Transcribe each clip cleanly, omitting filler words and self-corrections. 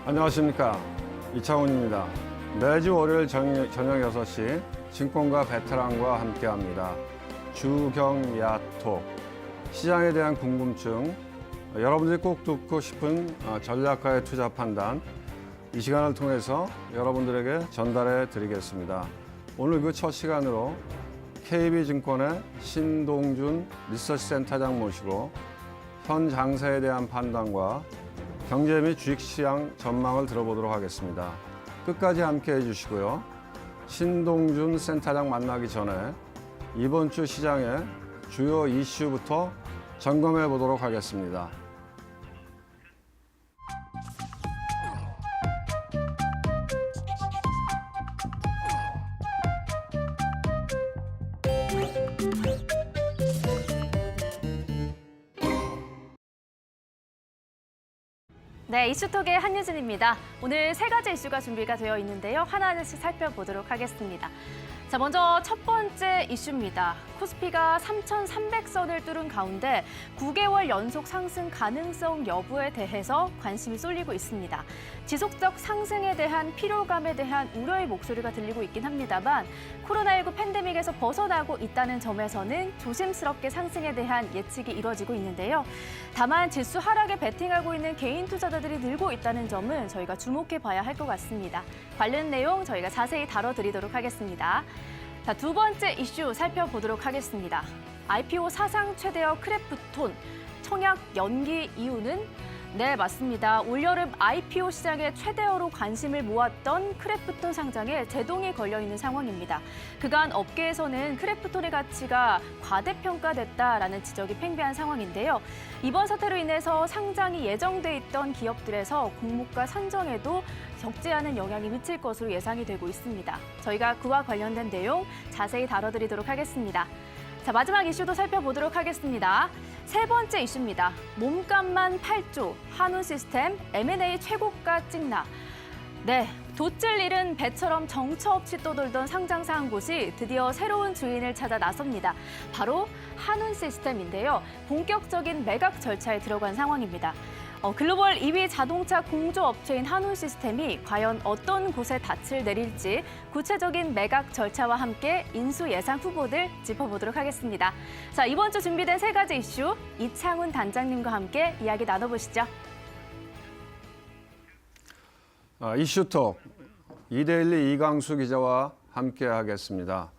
안녕하십니까, 이창훈입니다. 매주 월요일 저녁 6시 증권가 베테랑과 함께합니다. 주경야톡, 시장에 대한 궁금증, 여러분들이 꼭 듣고 싶은 전략가의 투자 판단, 이 시간을 통해서 여러분들에게 전달해 드리겠습니다. 오늘 그 첫 시간으로 KB증권의 신동준 리서치센터장 모시고 현 장세에 대한 판단과 경제 및 주식시장 전망을 들어보도록 하겠습니다. 끝까지 함께해 주시고요. 신동준 센터장 만나기 전에 이번 주 시장의 주요 이슈부터 점검해 보도록 하겠습니다. 네, 이슈톡의 한유진입니다. 오늘 세 가지 이슈가 준비가 되어 있는데요. 하나하나씩 살펴보도록 하겠습니다. 자, 먼저 첫 번째 이슈입니다. 코스피가 3,300선을 뚫은 가운데 9개월 연속 상승 가능성 여부에 대해서 관심이 쏠리고 있습니다. 지속적 상승에 대한 피로감에 대한 우려의 목소리가 들리고 있긴 합니다만 코로나19 팬데믹에서 벗어나고 있다는 점에서는 조심스럽게 상승에 대한 예측이 이뤄지고 있는데요. 다만 지수 하락에 베팅하고 있는 개인 투자자들이 늘고 있다는 점은 저희가 주목해 봐야 할 것 같습니다. 관련 내용 저희가 자세히 다뤄드리도록 하겠습니다. 자, 두 번째 이슈 살펴보도록 하겠습니다. IPO 사상 최대어 크래프톤 청약 연기 이유는? 네, 맞습니다. 올여름 IPO 시장에 최대어로 관심을 모았던 크래프톤 상장에 제동이 걸려 있는 상황입니다. 그간 업계에서는 크래프톤의 가치가 과대평가됐다라는 지적이 팽배한 상황인데요. 이번 사태로 인해서 상장이 예정돼 있던 기업들에서 공모가 선정에도 적지 않은 영향이 미칠 것으로 예상이 되고 있습니다. 저희가 그와 관련된 내용 자세히 다뤄드리도록 하겠습니다. 자, 마지막 이슈도 살펴보도록 하겠습니다. 세 번째 이슈입니다. 몸값만 8조, 한운시스템 M&A 최고가 찍나. 네, 돛을 잃은 배처럼 정처 없이 떠돌던 상장사 한 곳이 드디어 새로운 주인을 찾아 나섭니다. 바로 한운시스템인데요. 본격적인 매각 절차에 들어간 상황입니다. 글로벌 2위 자동차 공조업체인 한운시스템이 과연 어떤 곳에 닻을 내릴지 구체적인 매각 절차와 함께 인수 예상 후보들 짚어보도록 하겠습니다. 자, 이번 주 준비된 세 가지 이슈 이창훈 단장님과 함께 이야기 나눠보시죠. 이슈톡 이데일리 이강수 기자와 함께하겠습니다.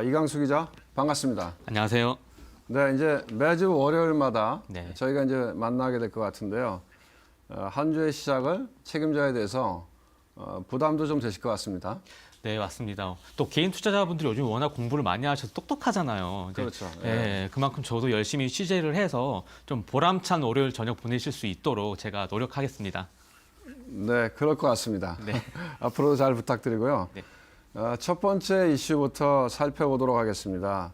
이강수 기자, 반갑습니다. 안녕하세요. 네, 이제 매주 월요일마다 네. 저희가 이제 만나게 될 것 같은데요. 한 주의 시작을 책임져야 돼서 부담도 좀 되실 것 같습니다. 네, 맞습니다. 또 개인 투자자분들이 요즘 워낙 공부를 많이 하셔서 똑똑하잖아요. 그렇죠. 예, 그만큼 저도 열심히 취재를 해서 좀 보람찬 월요일 저녁 보내실 수 있도록 제가 노력하겠습니다. 네, 그럴 것 같습니다. 네. 앞으로도 잘 부탁드리고요. 네. 첫 번째 이슈부터 살펴보도록 하겠습니다.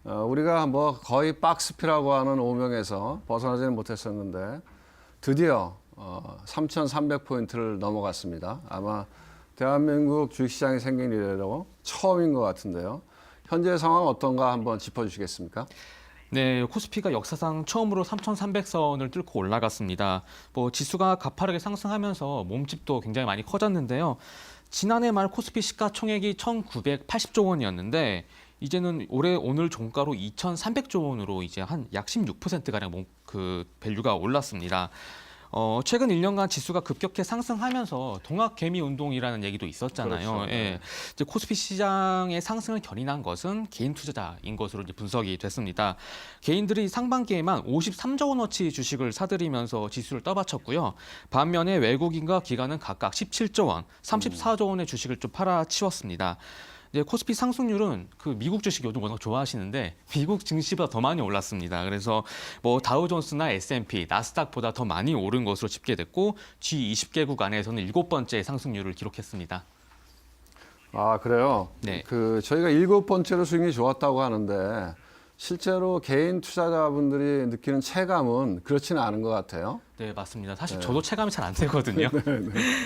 우리가 뭐 거의 박스피라고 하는 오명에서 벗어나지는 못했었는데 드디어 3,300포인트를 넘어갔습니다. 아마 대한민국 주식시장이 생긴 이래로 처음인 것 같은데요. 현재 상황 어떤가 한번 짚어주시겠습니까? 네, 코스피가 역사상 처음으로 3,300선을 뚫고 올라갔습니다. 뭐 지수가 가파르게 상승하면서 몸집도 굉장히 많이 커졌는데요. 지난해 말 코스피 시가총액이 1,980조 원이었는데 이제는 오늘 종가로 2,300조 원으로 이제 한 약 16%가량 그 밸류가 올랐습니다. 최근 1년간 지수가 급격히 상승하면서 동학개미 운동이라는 얘기도 있었잖아요. 그렇죠. 예. 이제 코스피 시장의 상승을 견인한 것은 개인 투자자인 것으로 이제 분석이 됐습니다. 개인들이 상반기에만 53조 원어치 주식을 사들이면서 지수를 떠받쳤고요. 반면에 외국인과 기관은 각각 17조 원, 34조 원의 주식을 좀 팔아치웠습니다. 이제 코스피 상승률은 그 미국 주식 요즘 워낙 좋아하시는데 미국 증시보다 더 많이 올랐습니다. 그래서 뭐 다우존스나 S&P, 나스닥보다 더 많이 오른 것으로 집계됐고 G20개국 안에서는 7번째 상승률을 기록했습니다. 아, 그래요? 네. 저희가 7번째로 수익이 좋았다고 하는데 실제로 개인 투자자분들이 느끼는 체감은 그렇지는 않은 것 같아요. 네, 맞습니다. 사실 네. 저도 체감이 잘 안 되거든요.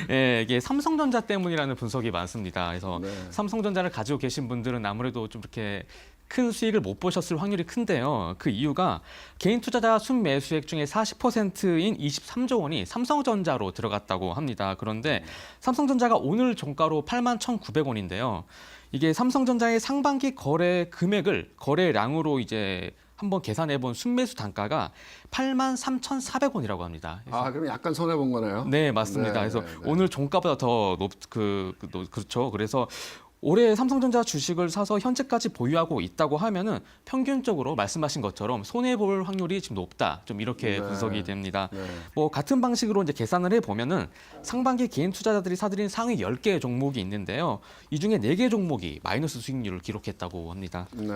네, 이게 삼성전자 때문이라는 분석이 많습니다. 그래서 네. 삼성전자를 가지고 계신 분들은 아무래도 좀 이렇게 큰 수익을 못 보셨을 확률이 큰데요. 그 이유가 개인 투자자 순매수액 중에 40%인 23조 원이 삼성전자로 들어갔다고 합니다. 그런데 삼성전자가 오늘 종가로 81,900원인데요. 이게 삼성전자의 상반기 거래 금액을 거래량으로 이제 한번 계산해 본 순매수 단가가 83,400원이라고 합니다. 아, 그럼 약간 손해 본 거네요. 네, 맞습니다. 네, 그래서 네, 네. 오늘 종가보다 더 그렇죠. 그래서 올해 삼성전자 주식을 사서 현재까지 보유하고 있다고 하면은 평균적으로 말씀하신 것처럼 손해 볼 확률이 지금 높다. 좀 이렇게 네. 분석이 됩니다. 네. 뭐 같은 방식으로 이제 계산을 해 보면은 상반기 개인 투자자들이 사들인 상위 10개 종목이 있는데요. 이 중에 4개 종목이 마이너스 수익률을 기록했다고 합니다. 네.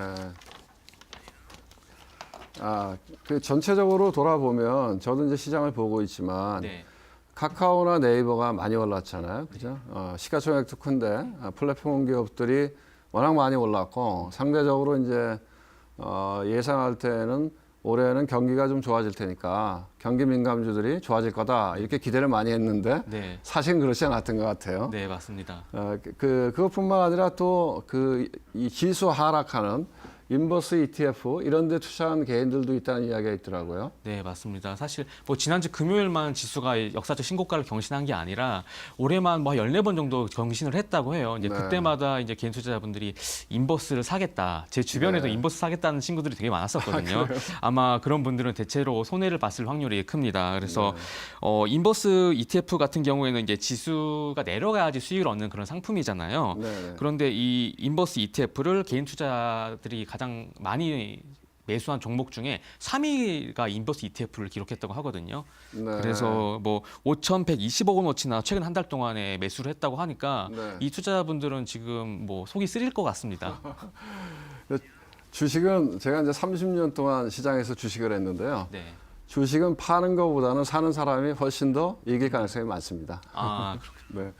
아, 그 전체적으로 돌아보면 저도 이제 시장을 보고 있지만 네. 카카오나 네이버가 많이 올랐잖아요. 그죠? 시가총액도 큰데 플랫폼 기업들이 워낙 많이 올랐고 상대적으로 이제 예상할 때는 올해는 경기가 좀 좋아질 테니까 경기 민감주들이 좋아질 거다 이렇게 기대를 많이 했는데 네. 사실은 그렇지 않았던 것 같아요. 네, 맞습니다. 그것뿐만 아니라 또 이 지수 하락하는 인버스 ETF 이런 데 투자한 개인들도 있다는 이야기가 있더라고요. 네, 맞습니다. 사실 뭐 지난주 금요일만 지수가 역사적 신고가를 경신한 게 아니라 올해만 뭐 14번 정도 경신을 했다고 해요. 이제 네. 그때마다 이제 개인 투자자분들이 인버스를 사겠다. 제 주변에도 네. 인버스 사겠다는 친구들이 되게 많았었거든요. 아마 그런 분들은 대체로 손해를 봤을 확률이 큽니다. 그래서 인버스 ETF 같은 경우에는 이제 지수가 내려가야지 수익을 얻는 그런 상품이잖아요. 네. 그런데 이 인버스 ETF를 개인 투자들이 가장 많이 매수한 종목 중에 3위가 인버스 ETF를 기록했다고 하거든요. 네. 그래서 뭐 5,120억 원어치나 최근 한 달 동안에 매수를 했다고 하니까 네. 이 투자자분들은 지금 뭐 속이 쓰릴 것 같습니다. 주식은 제가 이제 30년 동안 시장에서 주식을 했는데요. 네. 주식은 파는 것보다는 사는 사람이 훨씬 더 이길 가능성이 많습니다. 아, 네.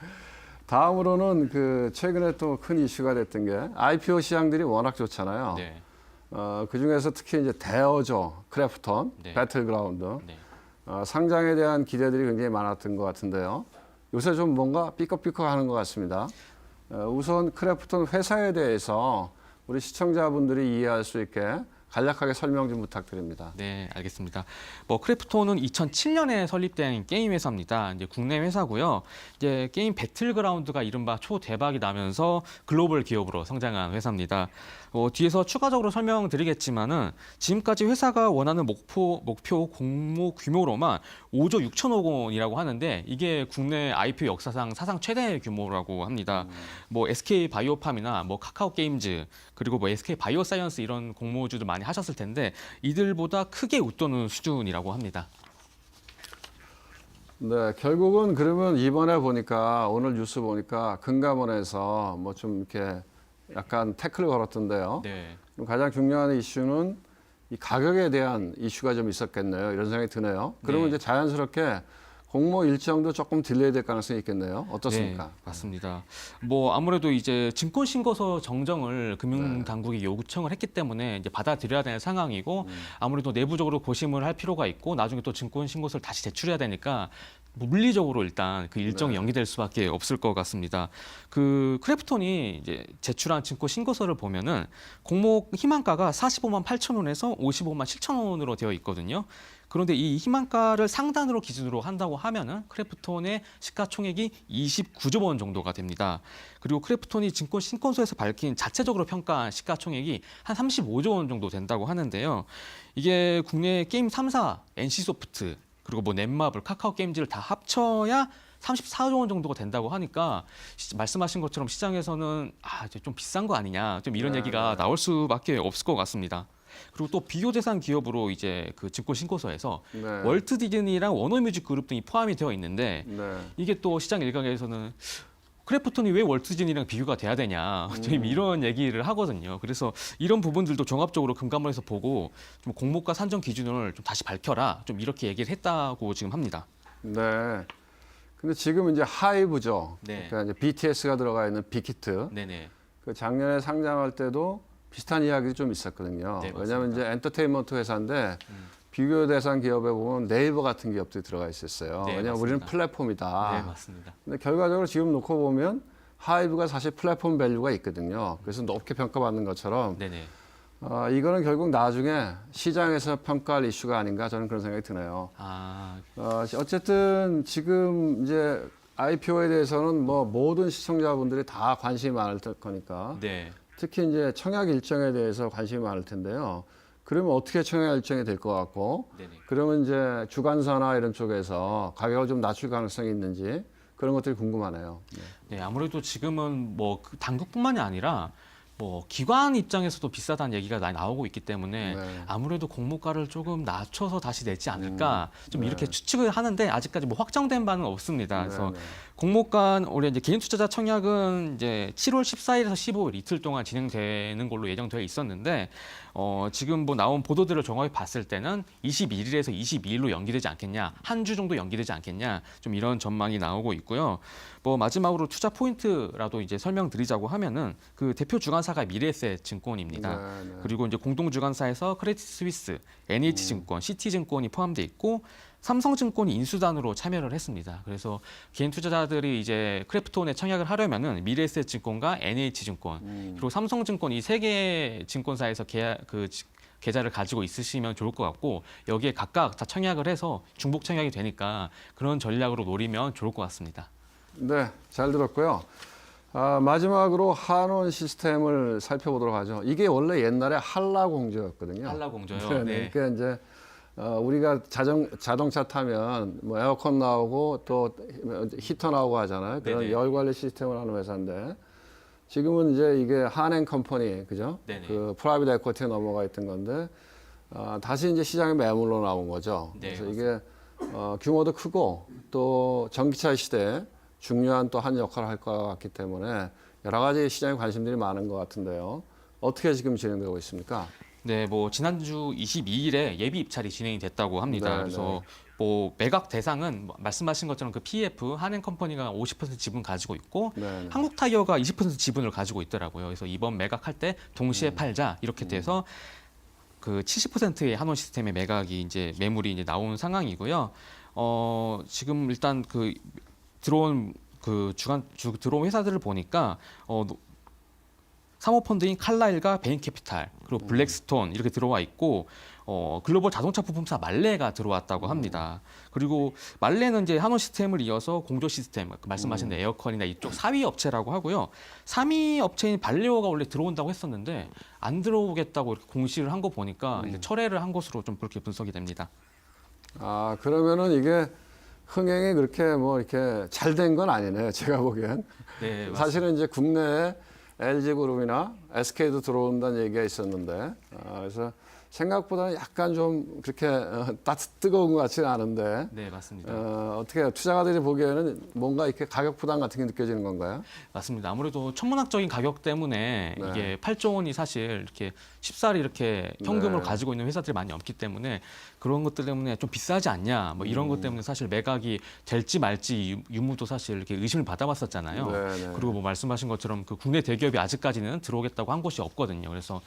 다음으로는 최근에 또 큰 이슈가 됐던 게 IPO 시장들이 워낙 좋잖아요. 네. 그 중에서 특히 이제 대어조, 크래프톤, 네. 배틀그라운드 네. 상장에 대한 기대들이 굉장히 많았던 것 같은데요. 요새 좀 뭔가 삐걱삐걱하는 것 같습니다. 우선 크래프톤 회사에 대해서 우리 시청자분들이 이해할 수 있게 간략하게 설명 좀 부탁드립니다. 네, 알겠습니다. 뭐 크래프톤은 2007년에 설립된 게임 회사입니다. 이제 국내 회사고요. 이제 게임 배틀그라운드가 이른바 초대박이 나면서 글로벌 기업으로 성장한 회사입니다. 뒤에서 추가적으로 설명드리겠지만은 지금까지 회사가 원하는 목표 공모 규모로만 5조 6천억 원이라고 하는데 이게 국내 IPO 역사상 사상 최대 규모라고 합니다. 뭐 SK 바이오팜이나 뭐 카카오 게임즈 그리고 뭐 SK 바이오사이언스 이런 공모주도 많이 하셨을 텐데 이들보다 크게 웃도는 수준이라고 합니다. 네, 결국은 그러면 이번에 보니까 오늘 뉴스 보니까 금감원에서 뭐 좀 이렇게 약간 태클을 걸었던데요. 네. 그럼 가장 중요한 이슈는 이 가격에 대한 이슈가 좀 있었겠네요. 이런 생각이 드네요. 그러면 네. 이제 자연스럽게 공모 일정도 조금 딜레이 될 가능성이 있겠네요. 어떻습니까? 네, 맞습니다. 뭐 아무래도 이제 증권 신고서 정정을 금융당국이 요청을 했기 때문에 이제 받아들여야 되는 상황이고 아무래도 내부적으로 고심을 할 필요가 있고 나중에 또 증권 신고서를 다시 제출해야 되니까 뭐 물리적으로 일단 그 일정이 네. 연기될 수밖에 없을 것 같습니다. 그 크래프톤이 이제 제출한 증권 신고서를 보면은 공모 희망가가 45만 8천 원에서 55만 7천 원으로 되어 있거든요. 그런데 이 희망가를 상단으로 기준으로 한다고 하면은 크래프톤의 시가총액이 29조 원 정도가 됩니다. 그리고 크래프톤이 증권 신고서에서 밝힌 자체적으로 평가한 시가총액이 한 35조 원 정도 된다고 하는데요. 이게 국내 게임 3사 NC소프트 그리고 뭐 넷마블, 카카오 게임즈를 다 합쳐야 34조 원 정도가 된다고 하니까 말씀하신 것처럼 시장에서는 이제 좀 비싼 거 아니냐 좀 이런 네, 얘기가 나올 수밖에 없을 것 같습니다. 그리고 또 비교 대상 기업으로 이제 그 증권 신고서에서 네. 월트 디즈니랑 워너뮤직 그룹 등이 포함이 되어 있는데 네. 이게 또 시장 일각에서는 크래프톤이 왜 월트 디즈니랑 비교가 돼야 되냐 좀 이런 얘기를 하거든요. 그래서 이런 부분들도 종합적으로 금감원에서 보고 좀 공모가 산정 기준을 좀 다시 밝혀라 좀 이렇게 얘기를 했다고 지금 합니다. 네. 근데 지금 이제 하이브죠. 네. 그러니까 이제 BTS가 들어가 있는 빅히트. 네네. 그 작년에 상장할 때도 비슷한 이야기도 좀 있었거든요. 네, 왜냐하면 맞습니다. 이제 엔터테인먼트 회사인데 비교 대상 기업에 보면 네이버 같은 기업들이 들어가 있었어요. 네, 왜냐하면 우리는 맞습니다. 플랫폼이다. 네, 맞습니다. 근데 결과적으로 지금 놓고 보면 하이브가 사실 플랫폼 밸류가 있거든요. 그래서 높게 평가받는 것처럼 네네. 이거는 결국 나중에 시장에서 평가할 이슈가 아닌가 저는 그런 생각이 드네요. 어쨌든 지금 이제 IPO에 대해서는 뭐 모든 시청자분들이 다 관심이 많을 거니까. 네. 특히 이제 청약 일정에 대해서 관심이 많을 텐데요. 그러면 어떻게 청약 일정이 될 것 같고, 네네. 그러면 이제 주간사나 이런 쪽에서 가격을 좀 낮출 가능성이 있는지 그런 것들이 궁금하네요. 네, 아무래도 지금은 뭐 당국뿐만이 아니라 뭐 기관 입장에서도 비싸다는 얘기가 많이 나오고 있기 때문에 네. 아무래도 공모가를 조금 낮춰서 다시 내지 않을까 좀 네. 이렇게 추측을 하는데 아직까지 뭐 확정된 바는 없습니다. 그래서 네. 공모가 올해 이제 개인 투자자 청약은 이제 7월 14일에서 15일 이틀 동안 진행되는 걸로 예정되어 있었는데 지금 뭐 나온 보도들을 종합해 봤을 때는 21일에서 22일로 연기되지 않겠냐, 한 주 정도 연기되지 않겠냐, 좀 이런 전망이 나오고 있고요. 뭐 마지막으로 투자 포인트라도 이제 설명드리자고 하면은 그 대표 주관사가 미래에셋 증권입니다. 네, 네. 그리고 이제 공동 주관사에서 크레딧 스위스, NH증권, 시티증권이 포함돼 있고 삼성증권이 인수단으로 참여를 했습니다. 그래서 개인 투자자들이 이제 크래프톤에 청약을 하려면은 미래에셋 증권과 NH증권 그리고 삼성증권 이 세 개의 증권사에서 계좌를 가지고 있으시면 좋을 것 같고 여기에 각각 다 청약을 해서 중복 청약이 되니까 그런 전략으로 노리면 좋을 것 같습니다. 네, 잘 들었고요. 마지막으로 한원 시스템을 살펴보도록 하죠. 이게 원래 옛날에 한라공조였거든요. 한라공조요. 네. 그러니까 이제 우리가 자동차 타면 뭐 에어컨 나오고 또 히터 나오고 하잖아요. 그런 네네. 열 관리 시스템을 하는 회사인데 지금은 이제 이게 한행컴퍼니, 그죠? 네네. 그 프라이빗 에쿼티에 넘어가 있던 건데 다시 이제 시장에 매물로 나온 거죠. 네, 그래서 이게 규모도 크고 또 전기차 시대에 중요한 또 한 역할을 할 것 같기 때문에 여러 가지 시장에 관심들이 많은 것 같은데요. 어떻게 지금 진행되고 있습니까? 네, 뭐 지난주 22일에 예비 입찰이 진행이 됐다고 합니다. 네, 그래서 뭐 매각 대상은 말씀하신 것처럼 그 PF 한행컴퍼니가 50% 지분 가지고 있고 네. 한국타이어가 20% 지분을 가지고 있더라고요. 그래서 이번 매각할 때 동시에 팔자 이렇게 돼서 그 70%의 한원 시스템의 매각이 이제 매물이 이제 나온 상황이고요. 지금 일단 그 들어온 들어온 회사들을 보니까 사모펀드인 칼라일과 베인캐피탈 그리고 블랙스톤 이렇게 들어와 있고 글로벌 자동차 부품사 말레가 들어왔다고 합니다. 그리고 말레는 이제 한원 시스템을 이어서 공조 시스템 말씀하신 에어컨이나 이쪽 4위 업체라고 하고요. 3위 업체인 발레오가 원래 들어온다고 했었는데 안 들어오겠다고 이렇게 공시를 한 거 보니까 이제 철회를 한 것으로 좀 그렇게 분석이 됩니다. 그러면은 이게 흥행이 그렇게 뭐 이렇게 잘 된 건 아니네요. 제가 보기엔. 네, 사실은 이제 국내에 LG그룹이나 SK도 들어온다는 얘기가 있었는데, 그래서 생각보다는 약간 좀 그렇게 뜨거운 것 같지는 않은데, 네, 맞습니다. 어떻게 투자가들이 보기에는 뭔가 이렇게 가격 부담 같은 게 느껴지는 건가요? 맞습니다. 아무래도 천문학적인 가격 때문에 네. 이게 8조 원이 사실 이렇게 쉽사리 이렇게 현금을 네. 가지고 있는 회사들이 많이 없기 때문에 그런 것들 때문에 좀 비싸지 않냐 뭐 이런 것 때문에 사실 매각이 될지 말지 유무도 사실 이렇게 의심을 받아봤었잖아요. 네, 네. 그리고 뭐 말씀하신 것처럼 그 국내 대기업이 아직까지는 들어오겠다고 한 곳이 없거든요. 그래서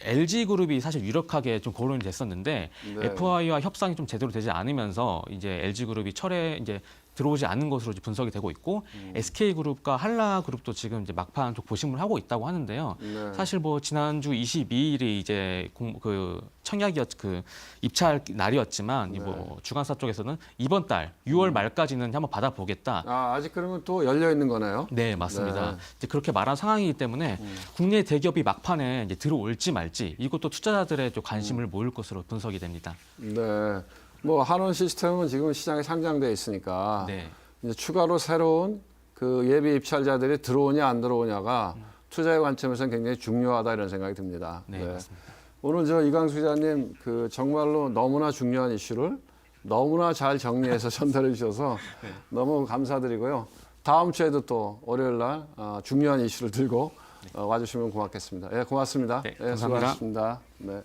LG그룹이 사실 유력하게 좀 거론이 됐었는데 네. FI와 협상이 좀 제대로 되지 않으면서 이제 LG그룹이 이제 들어오지 않는 것으로 이제 분석이 되고 있고 SK그룹과 한라그룹도 지금 이제 막판 좀 고심을 하고 있다고 하는데요. 네. 사실 뭐 지난주 22일이 이제 그 입찰 날이었지만 네. 뭐 주간사 쪽에서는 이번 달 6월 말까지는 한번 받아보겠다. 아직 그러면 또 열려 있는 거네요. 네, 맞습니다. 네. 이제 그렇게 말한 상황이기 때문에 국내 대기업이 막판에 이제 들어올지 말지 이것도 투자자들의 좀 관심을 모을 것으로 분석이 됩니다. 네. 뭐 한원 시스템은 지금 시장에 상장돼 있으니까 네. 이제 추가로 새로운 그 예비 입찰자들이 들어오냐 안 들어오냐가 투자의 관점에서는 굉장히 중요하다 이런 생각이 듭니다. 네, 맞습니다. 오늘 이광수 기자님 그 정말로 너무나 중요한 이슈를 너무나 잘 정리해서 전달해 주셔서 네. 너무 감사드리고요. 다음 주에도 또 월요일 날 중요한 이슈를 들고 와주시면 고맙겠습니다. 예, 고맙습니다. 네, 예, 감사합니다. 수고하셨습니다. 네.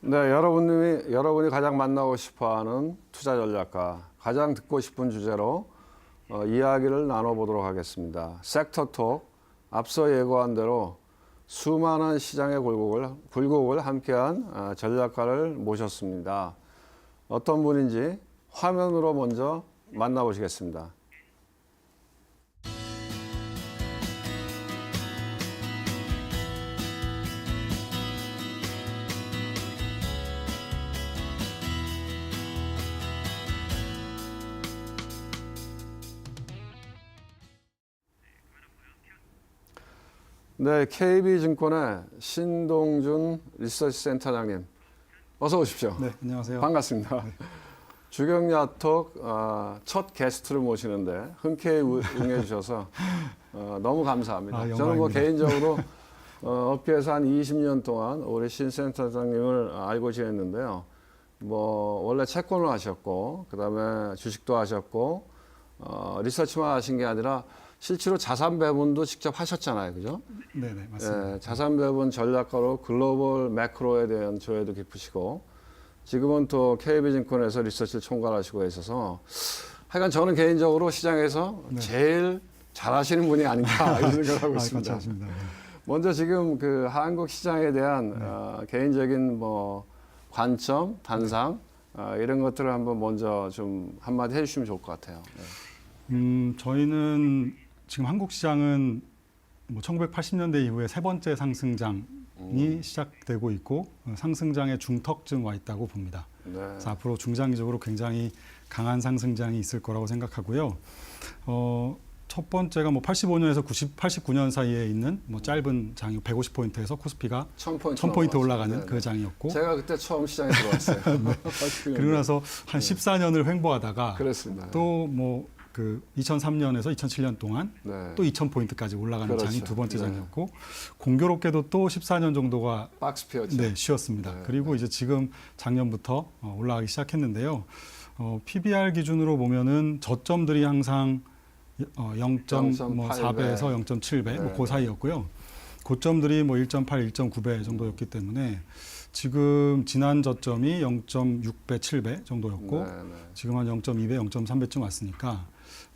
네, 여러분이 가장 만나고 싶어하는 투자 전략가, 가장 듣고 싶은 주제로 이야기를 나눠보도록 하겠습니다. 섹터톡, 앞서 예고한 대로 수많은 시장의 굴곡을 함께한 전략가를 모셨습니다. 어떤 분인지 화면으로 먼저 만나보시겠습니다. 네, KB증권의 신동준 리서치 센터장님, 어서 오십시오. 네, 안녕하세요. 반갑습니다. 네. 주경야톡 첫 게스트를 모시는데 흔쾌히 응해주셔서 너무 감사합니다. 아, 저는 뭐 영광입니다. 개인적으로 업계에서 한 20년 동안 우리 신 센터장님을 알고 지냈는데요. 뭐 원래 채권을 하셨고, 그다음에 주식도 하셨고, 리서치만 하신 게 아니라 실제로 자산 배분도 직접 하셨잖아요, 그죠? 네, 네, 맞습니다. 예, 자산 배분 전략가로 글로벌 매크로에 대한 조회도 깊으시고, 지금은 또 KB증권에서 리서치를 총괄하시고 있어서, 하여간 저는 개인적으로 시장에서 네. 제일 잘하시는 분이 아닌가 이런 생각을 하고 있습니다. 감사합니다. 네. 먼저 지금 그 한국 시장에 대한 개인적인 뭐 관점, 단상 이런 것들을 한번 먼저 좀 한마디 해주시면 좋을 것 같아요. 네. 저희는 지금 한국 시장은 뭐 1980년대 이후에 세 번째 상승장이 시작되고 있고 상승장의 중턱쯤 와 있다고 봅니다. 네. 그래서 앞으로 중장기적으로 굉장히 강한 상승장이 있을 거라고 생각하고요. 첫 번째가 뭐 85년에서 89년 사이에 있는 뭐 짧은 장이 150포인트에서 코스피가 1000포인트 올라가는 네네. 그 장이었고 제가 그때 처음 시장에 들어왔어요. 그리고 나서 한 14년을 횡보하다가 그렇습니다. 또 뭐 그 2003년에서 2007년 동안 네. 또 2000포인트까지 올라가는 그렇죠. 장이 두 번째 네. 장이었고 공교롭게도 또 14년 정도가 박스 피었죠. 네, 쉬었습니다. 네. 그리고 이제 지금 작년부터 올라가기 시작했는데요. PBR 기준으로 보면은 저점들이 항상 0.4배에서 0.7배 네. 뭐 그 사이였고요. 고점들이 뭐 1.8, 1.9배 정도였기 때문에 지금 지난 저점이 0.6배, 7배 정도였고 네, 네. 지금 한 0.2배, 0.3배쯤 왔으니까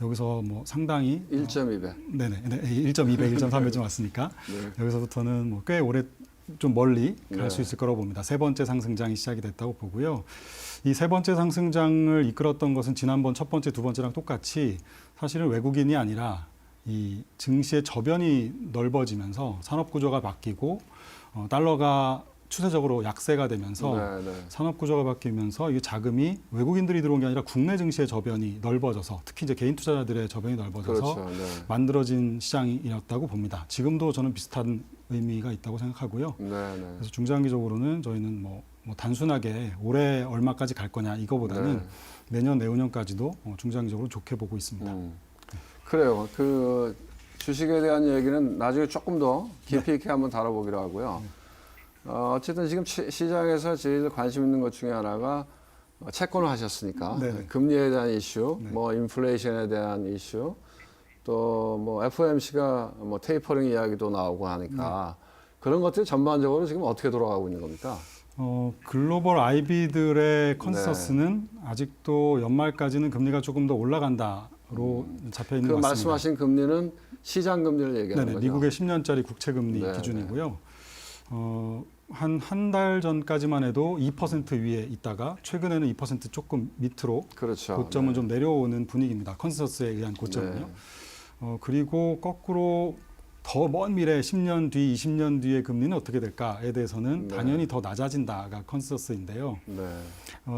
여기서 뭐 상당히 1.2배. 네네 1.2배, 1.3배쯤 왔으니까 네. 여기서부터는 뭐 꽤 오래 좀 멀리 갈 수 네. 있을 거라고 봅니다. 세 번째 상승장이 시작이 됐다고 보고요. 이 세 번째 상승장을 이끌었던 것은 지난번 첫 번째, 두 번째랑 똑같이 사실은 외국인이 아니라 이 증시의 저변이 넓어지면서 산업 구조가 바뀌고 달러가 추세적으로 약세가 되면서 네, 네. 산업 구조가 바뀌면서 이 자금이 외국인들이 들어온 게 아니라 국내 증시의 저변이 넓어져서 특히 이제 개인 투자자들의 저변이 넓어져서 그렇죠. 네. 만들어진 시장이었다고 봅니다. 지금도 저는 비슷한 의미가 있다고 생각하고요. 네, 네. 그래서 중장기적으로는 저희는 뭐 단순하게 올해 얼마까지 갈 거냐 이거보다는 네. 내년, 내후년까지도 중장기적으로 좋게 보고 있습니다. 그래요. 그 주식에 대한 얘기는 나중에 조금 더 깊이 있게 한번 다뤄보기로 하고요. 어쨌든 지금 시장에서 제일 관심 있는 것 중에 하나가 채권을 하셨으니까 네네. 금리에 대한 이슈, 네. 뭐 인플레이션에 대한 이슈, 또 뭐 FOMC가 뭐 테이퍼링 이야기도 나오고 하니까 그런 것들이 전반적으로 지금 어떻게 돌아가고 있는 겁니까? 글로벌 IB들의 컨센서스는 아직도 연말까지는 금리가 조금 더 올라간다로 잡혀 있는 그 것 같습니다. 말씀하신 금리는 시장 금리를 얘기하는 네네, 거죠. 미국의 10년짜리 국채 금리 네, 기준이고요. 한 달 전까지만 해도 2% 위에 있다가 최근에는 2% 조금 밑으로 그렇죠. 고점은 네. 좀 내려오는 분위기입니다. 컨센서스에 의한 고점은요. 네. 그리고 거꾸로 더 먼 미래 10년 뒤, 20년 뒤의 금리는 어떻게 될까에 대해서는 네. 당연히 더 낮아진다가 컨센서스인데요. 네.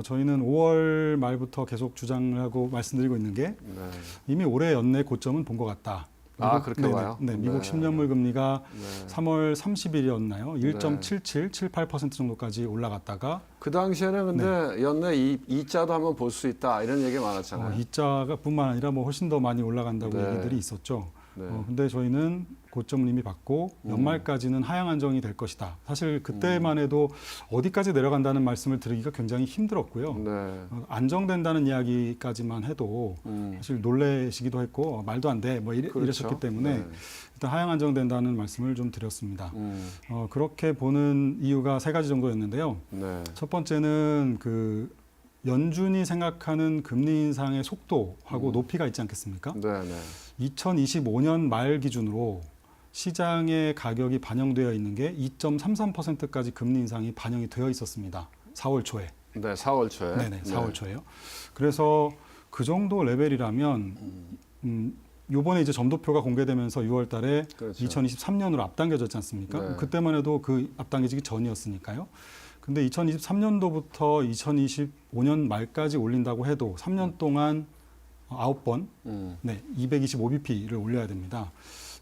저희는 5월 말부터 계속 주장을 하고 말씀드리고 있는 게 네. 이미 올해 연내 고점은 본 것 같다. 그렇게 네네, 봐요? 네, 미국 네. 10년물 금리가 네. 3월 30일이었나요? 1.77, 78% 정도까지 올라갔다가 그 당시에는 근데 연내 이자도 한번 볼 수 있다 이런 얘기 많았잖아요. 이자가 뿐만 아니라 뭐 훨씬 더 많이 올라간다고 네. 얘기들이 있었죠. 네. 근데 저희는 고점을 이미 받고 연말까지는 하향 안정이 될 것이다. 사실 그때만 해도 어디까지 내려간다는 말씀을 드리기가 굉장히 힘들었고요. 네. 안정된다는 이야기까지만 해도 사실 놀래시기도 했고 말도 안 돼 뭐 그렇죠. 이러셨기 때문에 네. 일단 하향 안정된다는 말씀을 좀 드렸습니다. 그렇게 보는 이유가 세 가지 정도였는데요. 네. 첫 번째는 그 연준이 생각하는 금리 인상의 속도하고 높이가 있지 않겠습니까? 네. 네. 2025년 말 기준으로 시장의 가격이 반영되어 있는 게 2.33%까지 금리 인상이 반영이 되어 있었습니다. 4월 초에. 네. 4월 초에. 네네, 4월 초에요. 그래서 그 정도 레벨이라면 요번에 이제 점도표가 공개되면서 6월 달에 그렇죠. 2023년으로 앞당겨졌지 않습니까? 네. 그때만 해도 그 앞당겨지기 전이었으니까요. 근데 2023년도부터 2025년 말까지 올린다고 해도 3년 동안 9번, 네, 225bp를 올려야 됩니다.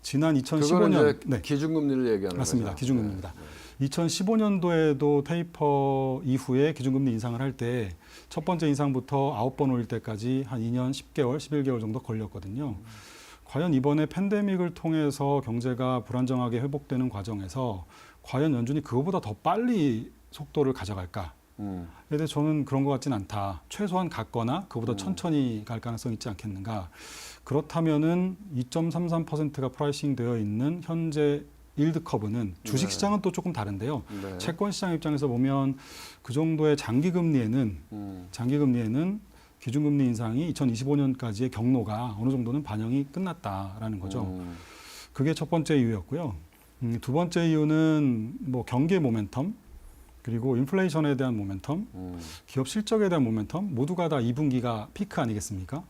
지난 그거는 2015년, 이제 기준금리를 얘기하는 맞습니다. 거죠. 기준금리입니다. 네. 2015년도에도 테이퍼 이후에 기준금리 인상을 할 때 첫 번째 인상부터 9번 올릴 때까지 한 2년 10개월, 11개월 정도 걸렸거든요. 과연 이번에 팬데믹을 통해서 경제가 불안정하게 회복되는 과정에서 과연 연준이 그거보다 더 빨리 속도를 가져갈까? 근데 저는 그런 것 같지는 않다. 최소한 갔거나 그보다 천천히 갈 가능성이 있지 않겠는가. 그렇다면은 2.33%가 프라이싱 되어 있는 현재 일드 커브는 주식 시장은 또 조금 다른데요. 네. 채권 시장 입장에서 보면 그 정도의 장기 금리에는 기준금리 인상이 2025년까지의 경로가 어느 정도는 반영이 끝났다라는 거죠. 그게 첫 번째 이유였고요. 두 번째 이유는 뭐 경기 모멘텀 그리고 인플레이션에 대한 모멘텀, 기업 실적에 대한 모멘텀 모두가 다 2분기가 피크 아니겠습니까?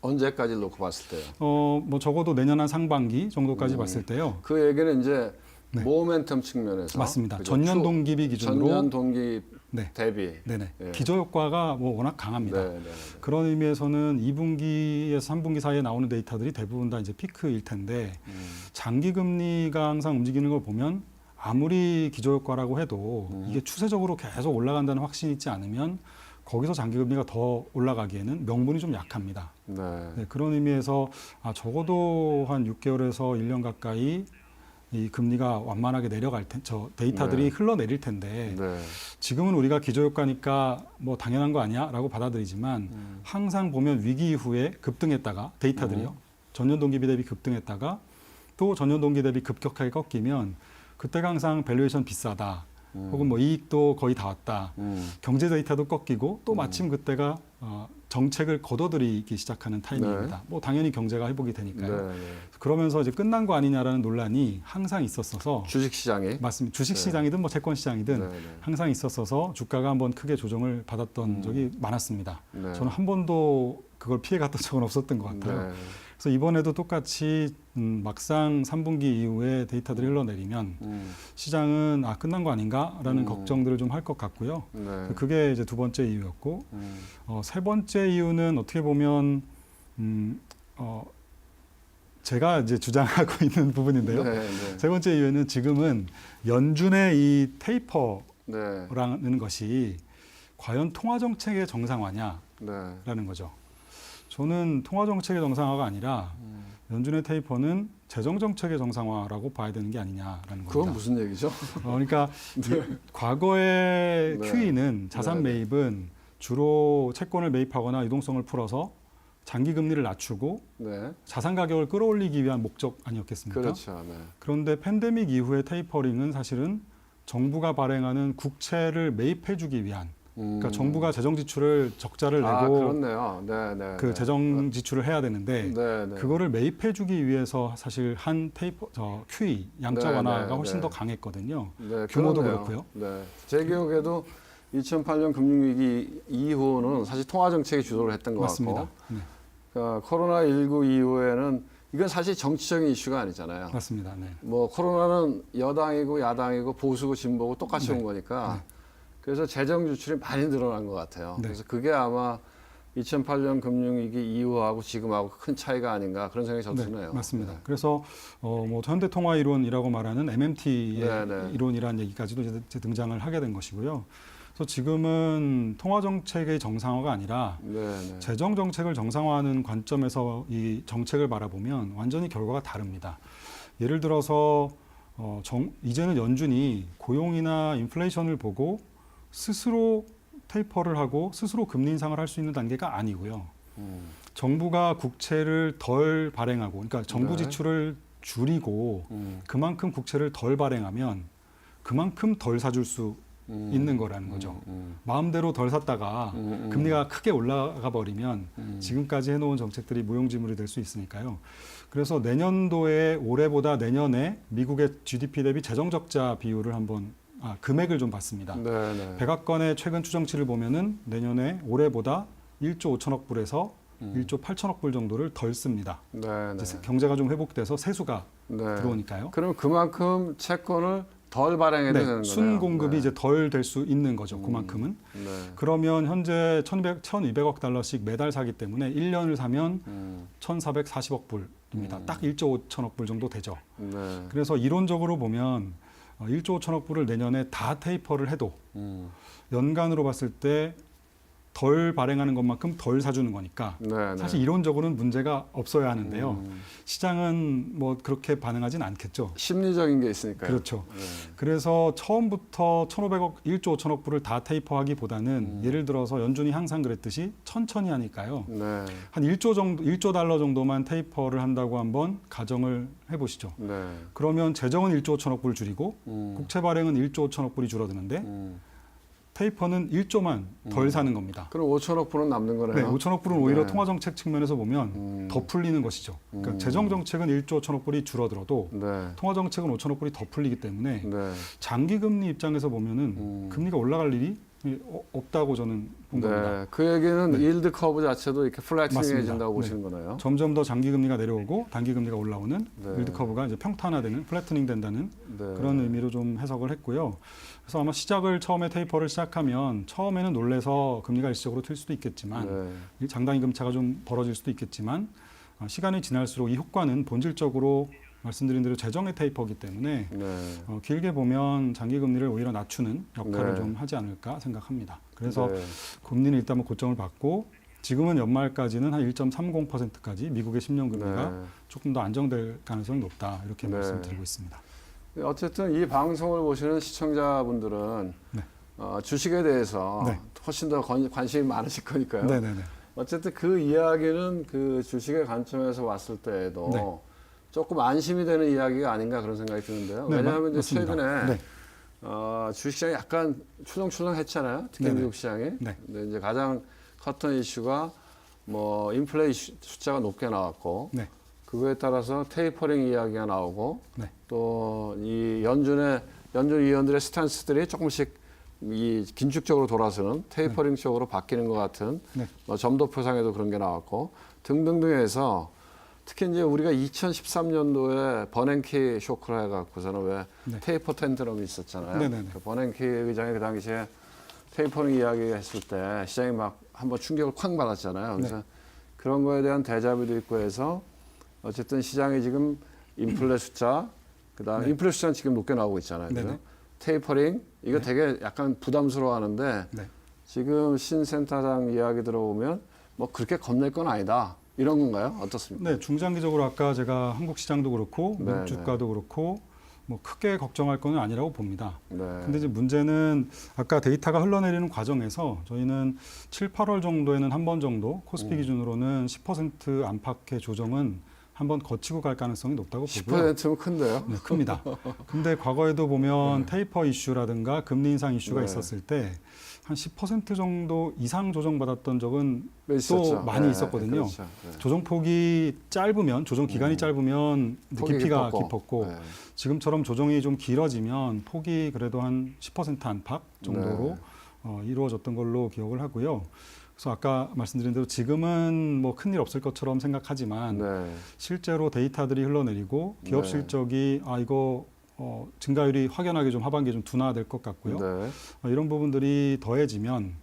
언제까지 놓고 봤을 때요? 뭐 적어도 내년 한 상반기 정도까지 봤을 때요. 그 얘기는 이제 네. 모멘텀 측면에서 맞습니다. 그죠? 전년 동기비 기준으로 전년 동기 네. 대비. 네네. 예. 기저 효과가 뭐 워낙 강합니다. 네, 네, 네. 그런 의미에서는 2분기에서 3분기 사이에 나오는 데이터들이 대부분 다 이제 피크일 텐데 장기 금리가 항상 움직이는 걸 보면 아무리 기저 효과라고 해도 이게 추세적으로 계속 올라간다는 확신이 있지 않으면 거기서 장기 금리가 더 올라가기에는 명분이 좀 약합니다. 네. 네, 그런 의미에서 적어도 한 6개월에서 1년 가까이 이 금리가 완만하게 내려갈 저 데이터들이 네. 흘러내릴 텐데 네. 지금은 우리가 기저효과니까 뭐 당연한 거 아니야라고 받아들이지만 항상 보면 위기 이후에 급등했다가 데이터들이요 전년 동기비 대비 급등했다가 또 전년 동기 대비 급격하게 꺾이면 그때가 항상 밸류에이션 비싸다 혹은 뭐 이익도 거의 다 왔다 경제 데이터도 꺾이고 또 마침 그때가 정책을 걷어들이기 시작하는 타이밍입니다. 네. 뭐 당연히 경제가 회복이 되니까요. 네. 그러면서 이제 끝난 거 아니냐라는 논란이 항상 있었어서 주식 시장이 맞습니다. 주식 시장이든 뭐 채권 시장이든 네, 네. 항상 있었어서 주가가 한번 크게 조정을 받았던 적이 많았습니다. 네. 저는 한 번도 그걸 피해갔던 적은 없었던 것 같아요. 네. 그래서 이번에도 똑같이 막상 3분기 이후에 데이터들이 흘러내리면 시장은 끝난 거 아닌가라는 걱정들을 좀 할 것 같고요. 네. 그게 이제 두 번째 이유였고 세 번째 이유는 어떻게 보면 제가 이제 주장하고 있는 부분인데요. 네, 네. 세 번째 이유는 지금은 연준의 이 네. 테이퍼라는 것이 과연 통화 정책의 정상화냐라는 네. 거죠. 저는 통화 정책의 정상화가 아니라 연준의 테이퍼는 재정 정책의 정상화라고 봐야 되는 게 아니냐라는 겁니다. 그건 무슨 얘기죠? 그러니까 과거의 네. QE는 자산 네. 매입은 주로 채권을 매입하거나 유동성을 풀어서 장기 금리를 낮추고 네. 자산 가격을 끌어올리기 위한 목적 아니었겠습니까? 그렇죠. 네. 그런데 팬데믹 이후의 테이퍼링은 사실은 정부가 발행하는 국채를 매입해주기 위한 그러니까 정부가 재정 지출을 적자를 내고 그렇네요. 네, 네. 그 네. 재정 지출을 해야 되는데 네, 네. 그거를 매입해주기 위해서 사실 한 QE 양적 네, 완화가 네, 훨씬 네. 더 강했거든요. 네, 규모도 그렇네요. 그렇고요. 네. 제 기억에도 2008년 금융위기 이후는 사실 통화정책이 주도를 했던 것 맞습니다. 같고 네, 그러니까 코로나19 이후에는 이건 사실 정치적인 이슈가 아니잖아요. 맞습니다. 네. 뭐 코로나는 여당이고 야당이고 보수고 진보고 똑같이 네. 온 거니까 그래서 재정 지출이 많이 늘어난 것 같아요. 네. 그래서 그게 아마 2008년 금융위기 이후하고 지금하고 큰 차이가 아닌가 그런 생각이 좀 드네요. 맞습니다. 그래서 뭐 현대 통화 이론이라고 말하는 MMT의 네, 네. 이론이라는 얘기까지도 이제 등장을 하게 된 것이고요. 그래서 그래서 지금은 통화 정책의 정상화가 아니라 네. 재정 정책을 정상화하는 관점에서 이 정책을 바라보면 완전히 결과가 다릅니다. 예를 들어서 이제는 연준이 고용이나 인플레이션을 보고 스스로 테이퍼를 하고 스스로 금리 인상을 할 수 있는 단계가 아니고요. 정부가 국채를 덜 발행하고, 그러니까 정부 네. 지출을 줄이고 그만큼 국채를 덜 발행하면 그만큼 덜 사줄 수 있는 거라는 거죠. 마음대로 덜 샀다가 금리가 크게 올라가 버리면 지금까지 해놓은 정책들이 무용지물이 될 수 있으니까요. 그래서 내년도에 올해보다 내년에 미국의 GDP 대비 재정적자 비율을 한번 금액을 좀 봤습니다. 네. 백악관의 최근 추정치를 보면은 내년에 올해보다 1조 5천억 불에서 1조 8천억 불 정도를 덜 씁니다. 네. 이제 경제가 좀 회복돼서 세수가 네. 들어오니까요. 그럼 그만큼 채권을 덜 발행해도 되는 거네요. 순 공급이 네. 이제 덜 될 수 있는 거죠. 그만큼은. 네. 그러면 현재 1,200억 달러씩 매달 사기 때문에 1년을 사면 1,440억 불입니다. 딱 1조 5천억 불 정도 되죠. 네. 그래서 이론적으로 보면 1조 5천억 불을 내년에 다 테이퍼를 해도 연간으로 봤을 때 덜 발행하는 것만큼 덜 사주는 거니까 네. 사실 이론적으로는 문제가 없어야 하는데요. 시장은 뭐 그렇게 반응하진 않겠죠. 심리적인 게 있으니까요. 그렇죠. 네. 그래서 처음부터 1,500억, 1조 5천억 불을 다 테이퍼하기보다는 예를 들어서 연준이 항상 그랬듯이 천천히 하니까요. 네. 한 1조 정도, 1조 달러 정도만 테이퍼를 한다고 한번 가정을 해보시죠. 네. 그러면 재정은 1조 5천억 불 줄이고 국채 발행은 1조 5천억 불이 줄어드는데 테이퍼는 1조만 덜 사는 겁니다. 그럼 5천억 불은 남는 거네요. 네, 5천억 불은 오히려 네. 통화정책 측면에서 보면 더 풀리는 것이죠. 그러니까 재정정책은 1조 5천억 불이 줄어들어도 네. 통화정책은 5천억 불이 더 풀리기 때문에 네. 장기금리 입장에서 보면은 금리가 올라갈 일이 없다고 저는 본 겁니다. 네. 그 얘기는 일드 커브 자체도 이렇게 플래티닝해진다고 맞습니다. 보시는 거네요. 점점 더 장기금리가 내려오고 단기금리가 올라오는 네. 일드 커브가 이제 평탄화되는, 플래트닝 된다는 네. 그런 의미로 좀 해석을 했고요. 그래서 아마 시작을 처음에 테이퍼를 시작하면 처음에는 놀래서 금리가 일시적으로 튈 수도 있겠지만 네. 장단기 금차가 좀 벌어질 수도 있겠지만 시간이 지날수록 이 효과는 본질적으로 말씀드린 대로 재정의 테이퍼이기 때문에 네. 길게 보면 장기 금리를 오히려 낮추는 역할을 네. 좀 하지 않을까 생각합니다. 그래서 네. 금리는 일단 뭐 고점을 받고 지금은 연말까지는 한 1.30%까지 미국의 10년 금리가 네. 조금 더 안정될 가능성이 높다 이렇게 네. 말씀드리고 있습니다. 어쨌든 이 방송을 보시는 시청자분들은 네. 주식에 대해서 네. 훨씬 더 관심이 많으실 거니까요. 네네네. 어쨌든 그 이야기는 그 주식의 관점에서 봤을 때에도 네. 조금 안심이 되는 이야기가 아닌가 그런 생각이 드는데요. 네, 왜냐하면 이제 맞습니다. 최근에 네. 주식시장이 약간 출렁출렁했잖아요. 특히 네네. 미국 시장이. 네. 근데 이제 가장 컸던 이슈가 뭐 인플레이션 숫자가 높게 나왔고 네. 그거에 따라서 테이퍼링 이야기가 나오고 네. 또 이 연준 위원들의 스탠스들이 조금씩 이 긴축적으로 돌아서는 테이퍼링 쪽으로 바뀌는 것 같은 네. 뭐 점도표상에도 그런 게 나왔고 등등등 해서 특히 이제 우리가 2013년도에 버냉키 쇼크를 해갖고서는 왜 네. 테이퍼 텐트럼이 있었잖아요. 네네네. 그 버냉키 의장이 그 당시에 테이퍼링 이야기했을 때 시장이 막 한번 충격을 쾅 받았잖아요. 그래서 네. 그런 거에 대한 대자뷰도 있고 해서 어쨌든 시장이 지금 인플레 숫자, 그다음 네. 인플레 숫자는 지금 높게 나오고 있잖아요. 그죠? 네네. 테이퍼링 이거 네. 되게 약간 부담스러워하는데 네. 지금 신 센터장 이야기 들어보면 뭐 그렇게 겁낼 건 아니다 이런 건가요? 어떻습니까? 네, 중장기적으로 아까 제가 한국 시장도 그렇고 네, 미국 주가도 그렇고 뭐 크게 걱정할 건 아니라고 봅니다. 네. 근데 이제 문제는 아까 데이터가 흘러내리는 과정에서 저희는 7, 8월 정도에는 한 번 정도 코스피 기준으로는 10% 안팎의 조정은 한번 거치고 갈 가능성이 높다고 보고요. 10%면 큰데요. 네, 큽니다. 근데 과거에도 보면 테이퍼 이슈라든가 금리 인상 이슈가 네. 있었을 때 한 10% 정도 이상 조정받았던 적은 또 있었죠. 많이 네, 있었거든요. 그렇죠. 네. 조정폭이 짧으면, 조정 기간이 짧으면 이제 폭이 깊이가 깊었고 네. 지금처럼 조정이 좀 길어지면 폭이 그래도 한 10% 안팎 정도로 네. 이루어졌던 걸로 기억을 하고요. 그래서 아까 말씀드린 대로 지금은 뭐 큰일 없을 것처럼 생각하지만 네. 실제로 데이터들이 흘러내리고 기업 네. 실적이 이거 증가율이 확연하게 좀 하반기에 좀 둔화될 것 같고요. 네. 이런 부분들이 더해지면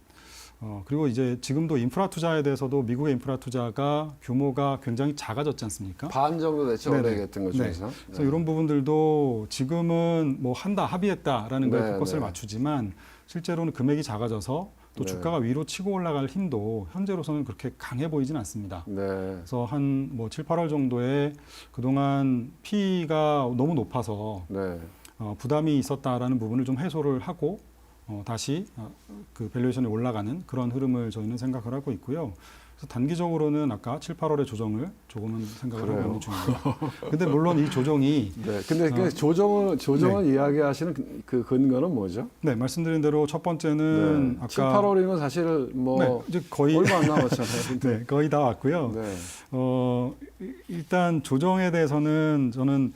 그리고 이제 지금도 인프라 투자에 대해서도 미국의 인프라 투자가 규모가 굉장히 작아졌지 않습니까? 반 정도 됐죠. 네네. 올해 했던 것 중에서. 네. 그래서 이런 부분들도 지금은 뭐 한다, 합의했다라는 거에 네, 포커스를 네. 맞추지만 실제로는 금액이 작아져서 또 네. 주가가 위로 치고 올라갈 힘도 현재로서는 그렇게 강해 보이진 않습니다. 네. 그래서 한 뭐 7, 8월 정도에 그동안 P가 너무 높아서 네. 부담이 있었다라는 부분을 좀 해소를 하고 다시 그 밸류에이션이 올라가는 그런 흐름을 저희는 생각을 하고 있고요. 그래서 단기적으로는 아까 7, 8월의 조정을 조금은 생각을 그래요. 하고 있는 중입니다. 근데 물론 이 조정이 네. 근데 그 조정을 이야기하시는 그 근거는 뭐죠? 네, 말씀드린 대로 첫 번째는 아까 7, 8월이면 사실 뭐 네, 이제 거의 얼마 안 남았잖아요. 네, 거의 다 왔고요. 네. 일단 조정에 대해서는 저는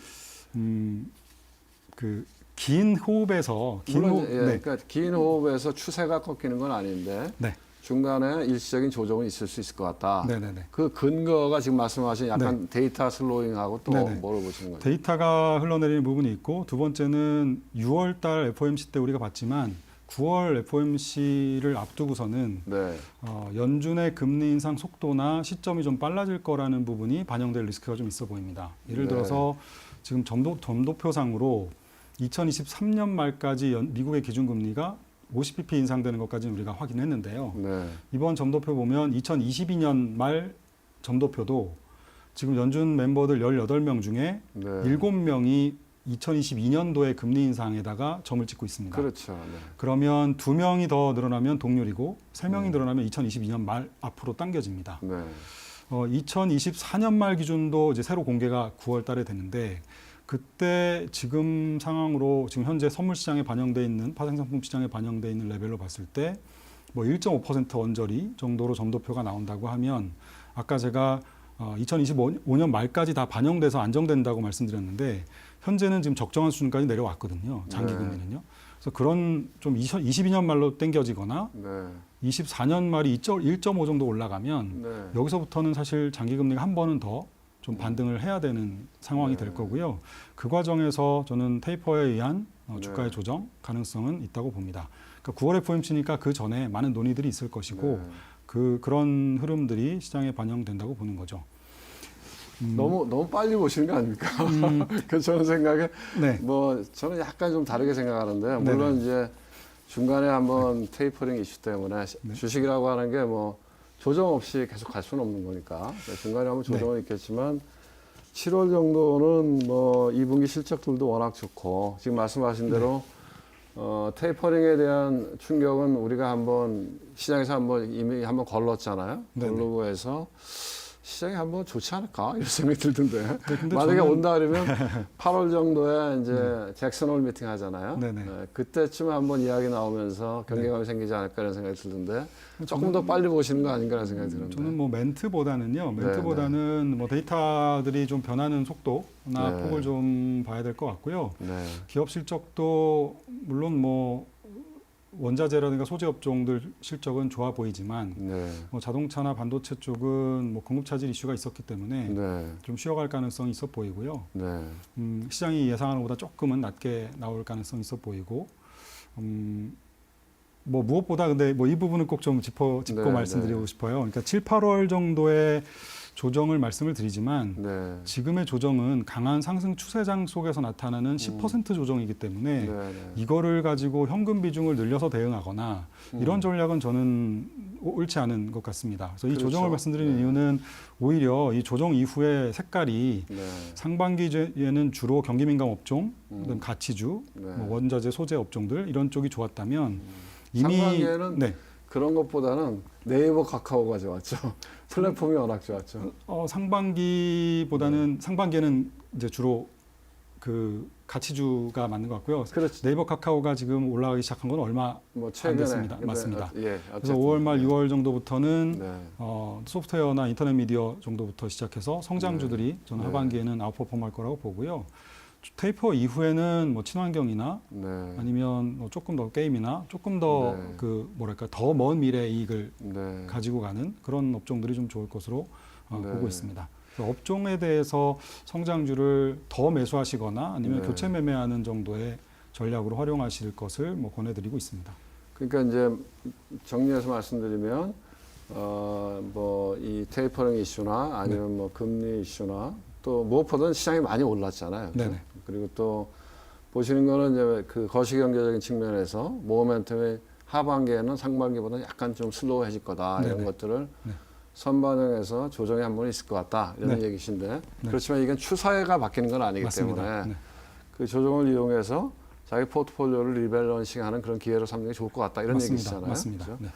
그 긴 호흡에서 물론 예, 네, 그러니까 긴 호흡에서 추세가 꺾이는 건 아닌데 네, 중간에 일시적인 조정은 있을 수 있을 것 같다. 네, 네, 네. 그 근거가 지금 말씀하신 약간 데이터 슬로잉하고 또 네네. 뭐를 보시는 거죠? 데이터가 흘러내리는 부분이 있고 두 번째는 6월 달 FOMC 때 우리가 봤지만 9월 FOMC를 앞두고서는 네. 연준의 금리 인상 속도나 시점이 좀 빨라질 거라는 부분이 반영될 리스크가 좀 있어 보입니다. 예를 네. 들어서 지금 점도표상으로 2023년 말까지 미국의 기준금리가 50bp 인상되는 것까지는 우리가 확인했는데요. 네. 이번 점도표 보면 2022년 말 점도표도 지금 연준 멤버들 18명 중에 네. 7명이 2022년도에 금리 인상에다가 점을 찍고 있습니다. 그렇죠. 네. 그러면 2명이 더 늘어나면 동률이고 3명이 늘어나면 2022년 말 앞으로 당겨집니다. 네. 2024년 말 기준도 이제 새로 공개가 9월 달에 됐는데 그때 지금 상황으로 지금 현재 선물 시장에 반영돼 있는 파생상품 시장에 반영돼 있는 레벨로 봤을 때 뭐 1.5% 언저리 정도로 점도표가 나온다고 하면 아까 제가 2025년 말까지 다 반영돼서 안정된다고 말씀드렸는데 현재는 지금 적정한 수준까지 내려왔거든요. 장기 네. 금리는요. 그래서 그런 좀 22년 말로 땡겨지거나 네. 24년 말이 1.5 정도 올라가면 네. 여기서부터는 사실 장기 금리가 한 번은 더 좀 반등을 해야 되는 상황이 될 거고요. 그 과정에서 저는 테이퍼에 의한 주가의 네. 조정 가능성은 있다고 봅니다. 그러니까 9월 FOMC니까 그 전에 많은 논의들이 있을 것이고 네. 그런 흐름들이 시장에 반영된다고 보는 거죠. 너무 빨리 보시는 거 아닙니까? 그래서 저는 생각에 네. 뭐 저는 약간 좀 다르게 생각하는데 물론 이제 중간에 한번 테이퍼링 이슈 때문에 주식이라고 하는 게 뭐 조정 없이 계속 갈 수는 없는 거니까 중간에 한번 조정은 있겠지만 7월 정도는 뭐 2분기 실적들도 워낙 좋고 지금 말씀하신 대로 테이퍼링에 대한 충격은 우리가 한번 시장에서 이미 한번 걸렀잖아요. 네네. 걸르고 해서 시장이 한번 좋지 않을까 이런 생각이 들던데 근데 만약에 저는- 온다 그러면 8월 정도에 이제 잭슨홀 미팅 하잖아요. 네네. 네, 그때쯤에 한번 이야기 나오면서 경계감이 생기지 않을까 이런 생각이 들던데 조금 저는- 더 빨리 보시는 거 아닌가라는 생각이 드는데. 저는 뭐 멘트보다는 뭐 데이터들이 좀 변하는 속도나 네. 폭을 좀 봐야 될 것 같고요. 네. 기업 실적도 물론 뭐 원자재라든가 소재 업종들 실적은 좋아 보이지만 네. 뭐 자동차나 반도체 쪽은 뭐 공급 차질 이슈가 있었기 때문에 네. 좀 쉬어갈 가능성이 있어 보이고요. 네. 시장이 예상하는 것보다 조금은 낮게 나올 가능성이 있어 보이고, 뭐 무엇보다 근데 뭐 이 부분은 꼭 좀 짚고 네, 말씀드리고 네. 싶어요. 그러니까 7, 8월 정도의 조정을 말씀을 드리지만 네. 지금의 조정은 강한 상승 추세장 속에서 나타나는 10% 조정이기 때문에 네. 이거를 가지고 현금 비중을 늘려서 대응하거나 이런 전략은 저는 옳지 않은 것 같습니다. 그래서 이 그렇죠. 조정을 말씀드리는 네. 이유는 오히려 이 조정 이후에 색깔이 네. 상반기에는 주로 경기 민감 업종, 음. 그다음 가치주, 네. 뭐 원자재 소재 업종들 이런 쪽이 좋았다면 이미 상반기에는 네. 그런 것보다는 네이버 카카오가 좋았죠. 플랫폼이 워낙 좋았죠. 상반기보다는 상반기에는 이제 주로 그 가치주가 맞는 것 같고요. 그렇죠. 네이버 카카오가 지금 올라가기 시작한 건 얼마 뭐 안 최근에 됐습니다. 근데 맞습니다. 예. 그래서 5월 말, 6월 정도부터는 네. 소프트웨어나 인터넷 미디어 정도부터 시작해서 성장주들이 저는 네. 하반기에는 아웃퍼폼할 거라고 보고요. 테이퍼 이후에는 뭐 친환경이나 네. 아니면 뭐 조금 더 게임이나 조금 더 네. 그 뭐랄까 더 먼 미래 이익을 네. 가지고 가는 그런 업종들이 좀 좋을 것으로 네. 보고 있습니다. 그래서 업종에 대해서 성장주를 더 매수하시거나 아니면 네. 교체 매매하는 정도의 전략으로 활용하실 것을 뭐 권해드리고 있습니다. 그러니까 이제 정리해서 말씀드리면 뭐 이 테이퍼링 이슈나 아니면 뭐 금리 이슈나 또 무엇보다는 시장이 많이 올랐잖아요. 그죠? 네네. 그리고 또 보시는 거는 이제 그 거시경제적인 측면에서 모멘텀이 하반기에는 상반기보다 약간 좀 슬로우해질 거다 이런 네네. 것들을 네. 선반영해서 조정이 한 번 있을 것 같다 이런 네. 얘기신데 네. 그렇지만 이건 추세가 바뀌는 건 아니기 맞습니다. 때문에 네. 그 조정을 이용해서 자기 포트폴리오를 리밸런싱하는 그런 기회로 삼는 게 좋을 것 같다 이런 맞습니다. 얘기시잖아요. 맞습니다. 그렇죠? 네.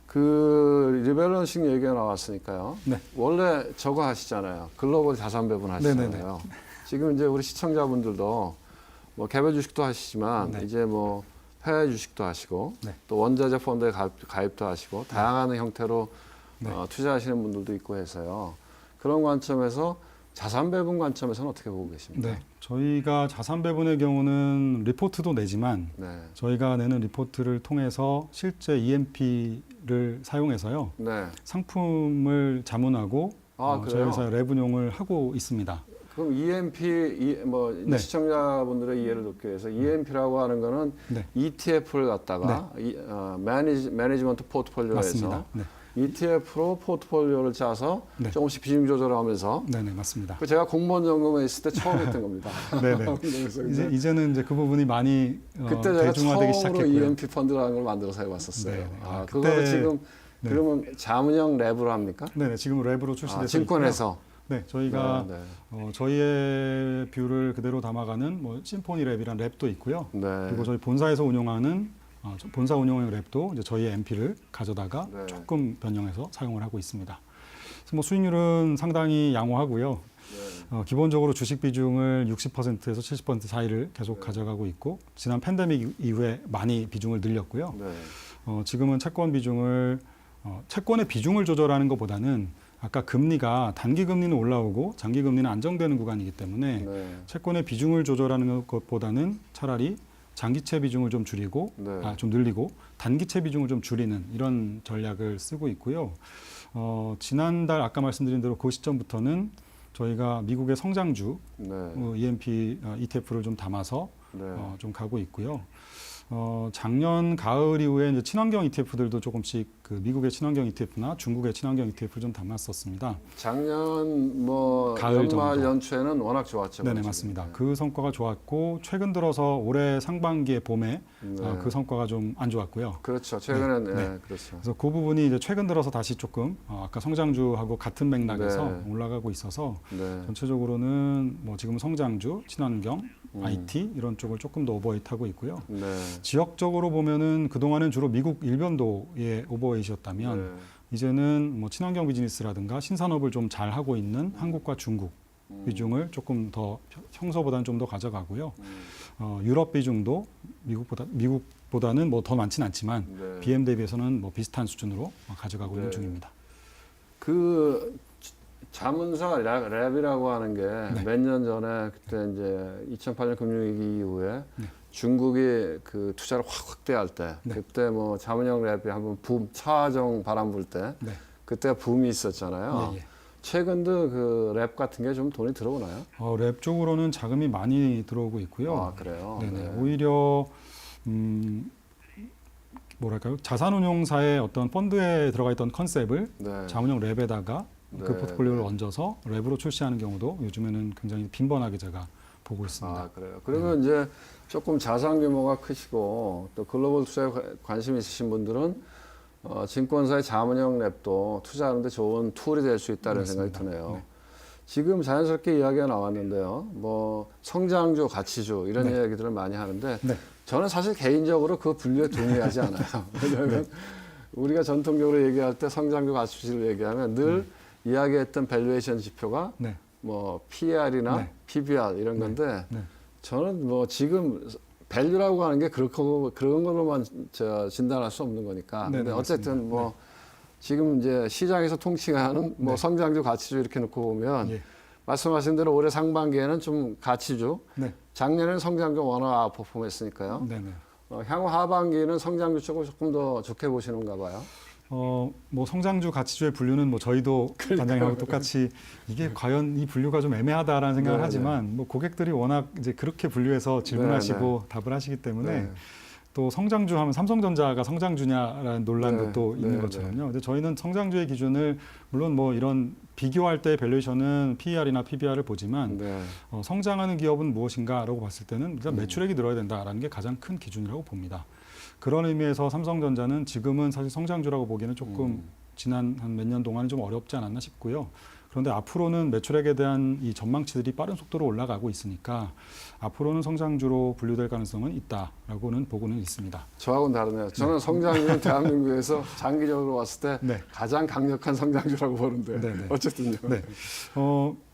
그 리밸런싱 얘기가 나왔으니까요. 네. 원래 저거 하시잖아요. 글로벌 자산 배분 하시잖아요. 네네네. 지금 이제 우리 시청자분들도 뭐 개별 주식도 하시지만 네. 이제 뭐 해외 주식도 하시고 네. 또 원자재 펀드에 가입도 하시고 다양한 형태로 네. 투자하시는 분들도 있고 해서요. 그런 관점에서 자산 배분 관점에서는 어떻게 보고 계십니까? 네. 저희가 자산 배분의 경우는 리포트도 내지만 네. 저희가 내는 리포트를 통해서 실제 EMP를 사용해서요. 네. 상품을 자문하고 아, 저희 그래요? 회사 레분용을 하고 있습니다. 그럼 EMP 뭐 네. 시청자분들의 이해를 돕기 위해서 EMP라고 하는 거는 네. ETF를 갖다가 매니지먼트 포트폴리오에서 맞습니다. 네. ETF로 포트폴리오를 짜서 네. 조금씩 비중 조절을 하면서 네네 맞습니다. 그 제가 공무원 점검에 있을 때 처음 했던 겁니다. 네네. 그래서 이제는 이제 그 부분이 많이 그때 제가 대중화되기 처음으로 시작했고요. EMP 펀드라는 걸 만들어서 해봤었어요. 네네. 아, 그때- 그거를 지금 네. 그러면 자문형 랩으로 합니까? 네네 지금 랩으로 출시돼서 증권에서. 있고요. 네 저희가 네, 저희의 뷰를 그대로 담아가는 뭐 심포니 랩이란 랩도 있고요. 네. 그리고 저희 본사에서 운영하는 본사 운영형 랩도 이제 저희의 MP를 가져다가 네. 조금 변형해서 사용을 하고 있습니다. 그래서 뭐 수익률은 상당히 양호하고요. 네. 기본적으로 주식 비중을 60%에서 70% 사이를 계속 네. 가져가고 있고 지난 팬데믹 이후에 많이 비중을 늘렸고요. 네. 지금은 채권의 비중을 조절하는 것보다는 아까 금리가 단기 금리는 올라오고 장기 금리는 안정되는 구간이기 때문에 네. 채권의 비중을 조절하는 것보다는 차라리 장기채 비중을 좀 줄이고 네. 좀 늘리고 단기채 비중을 좀 줄이는 이런 전략을 쓰고 있고요. 지난달 아까 말씀드린 대로 그 시점부터는 저희가 미국의 성장주 네. EMP ETF를 좀 담아서 네. 좀 가고 있고요. 작년 가을 이후에 이제 친환경 ETF들도 조금씩 그 미국의 친환경 ETF나 중국의 친환경 ETF를 좀 담았었습니다. 작년 뭐 가을 연말 정도. 연초에는 워낙 좋았죠. 네네 지금. 맞습니다. 네. 그 성과가 좋았고 최근 들어서 올해 상반기에 봄에 네. 그 성과가 좀 안 좋았고요. 그렇죠. 최근에는 네, 네. 그렇죠. 그래서 그 부분이 이제 최근 들어서 다시 조금 아까 성장주하고 같은 맥락에서 네. 올라가고 있어서 네. 전체적으로는 뭐 지금 성장주, 친환경, 음. IT 이런 쪽을 조금 더 오버웨이트하고 있고요. 네. 지역적으로 보면은 그동안은 주로 미국 일변도의 오버웨이트였다면 네. 이제는 뭐 친환경 비즈니스라든가 신산업을 좀 잘 하고 있는 한국과 중국 비중을 조금 더 평소보다는 좀 더 가져가고요. 유럽 비중도 미국보다는 뭐 더 많지는 않지만 네. BM 대비해서는 뭐 비슷한 수준으로 가져가고 있는 네. 중입니다. 그 자문사 랩이라고 하는 게 네. 몇 년 전에 그때 이제 2008년 금융위기 이후에 네. 중국이 그 투자를 확 확대할 때 네. 그때 뭐 자문형 랩이 한번 차정 바람 불 때 네. 그때 붐이 있었잖아요. 예, 예. 최근도 그 랩 같은 게 좀 돈이 들어오나요? 랩 쪽으로는 자금이 많이 들어오고 있고요. 아 그래요. 네네. 네. 오히려 뭐랄까요? 자산운용사의 어떤 펀드에 들어가 있던 컨셉을 네. 자문형 랩에다가 그 네, 포트폴리오를 네. 얹어서 랩으로 출시하는 경우도 요즘에는 굉장히 빈번하게 제가 보고 있습니다. 아 그래요. 그러면 이제 조금 자산 규모가 크시고 또 글로벌 투자에 관심 있으신 분들은 증권사의 자문형 랩도 투자하는데 좋은 툴이 될 수 있다는 맞습니다. 생각이 드네요. 네. 지금 자연스럽게 이야기가 나왔는데요. 뭐 성장주, 가치주 이런 네. 이야기들을 많이 하는데 네. 저는 사실 개인적으로 그 분류에 동의하지 않아요. 왜냐하면 우리가 전통적으로 얘기할 때 성장주, 가치주를 얘기하면 늘 이야기했던 밸류에이션 지표가 네. 뭐 PER이나 네. PBR 이런 건데 네. 저는 뭐 지금 밸류라고 하는 게 그런 걸로만 진단할 수 없는 거니까. 네, 근데 네, 어쨌든 맞습니다. 뭐 지금 이제 시장에서 통칭하는 뭐 네. 성장주, 가치주 이렇게 놓고 보면 예. 말씀하신 대로 올해 상반기에는 좀 가치주, 네. 작년에는 성장주 워낙 아웃퍼폼했으니까요. 네네. 향후 하반기는 성장주 쪽을 조금 더 좋게 보시는가 봐요. 뭐 성장주, 가치주의 분류는 뭐 저희도 단장님하고 똑같이 이게 과연 이 분류가 좀 애매하다라는 생각을 네, 하지만 뭐 고객들이 워낙 이제 그렇게 분류해서 질문하시고 네, 답을 하시기 때문에 네. 또 성장주 하면 삼성전자가 성장주냐라는 논란도 네, 또 있는 네, 것처럼요. 근데 저희는 성장주의 기준을 물론 뭐 이런 비교할 때 밸류에이션은 PER이나 PBR을 보지만 네. 성장하는 기업은 무엇인가라고 봤을 때는 일단 매출액이 늘어야 된다라는 게 가장 큰 기준이라고 봅니다. 그런 의미에서 삼성전자는 지금은 사실 성장주라고 보기에는 조금 지난 한 몇 년 동안 좀 어렵지 않았나 싶고요. 그런데 앞으로는 매출액에 대한 이 전망치들이 빠른 속도로 올라가고 있으니까 앞으로는 성장주로 분류될 가능성은 있다라고는 보고는 있습니다. 저하고는 다르네요. 저는 성장률은 대한민국에서 장기적으로 봤을 때 네. 가장 강력한 성장주라고 보는데 네, 네. 어쨌든요. 네.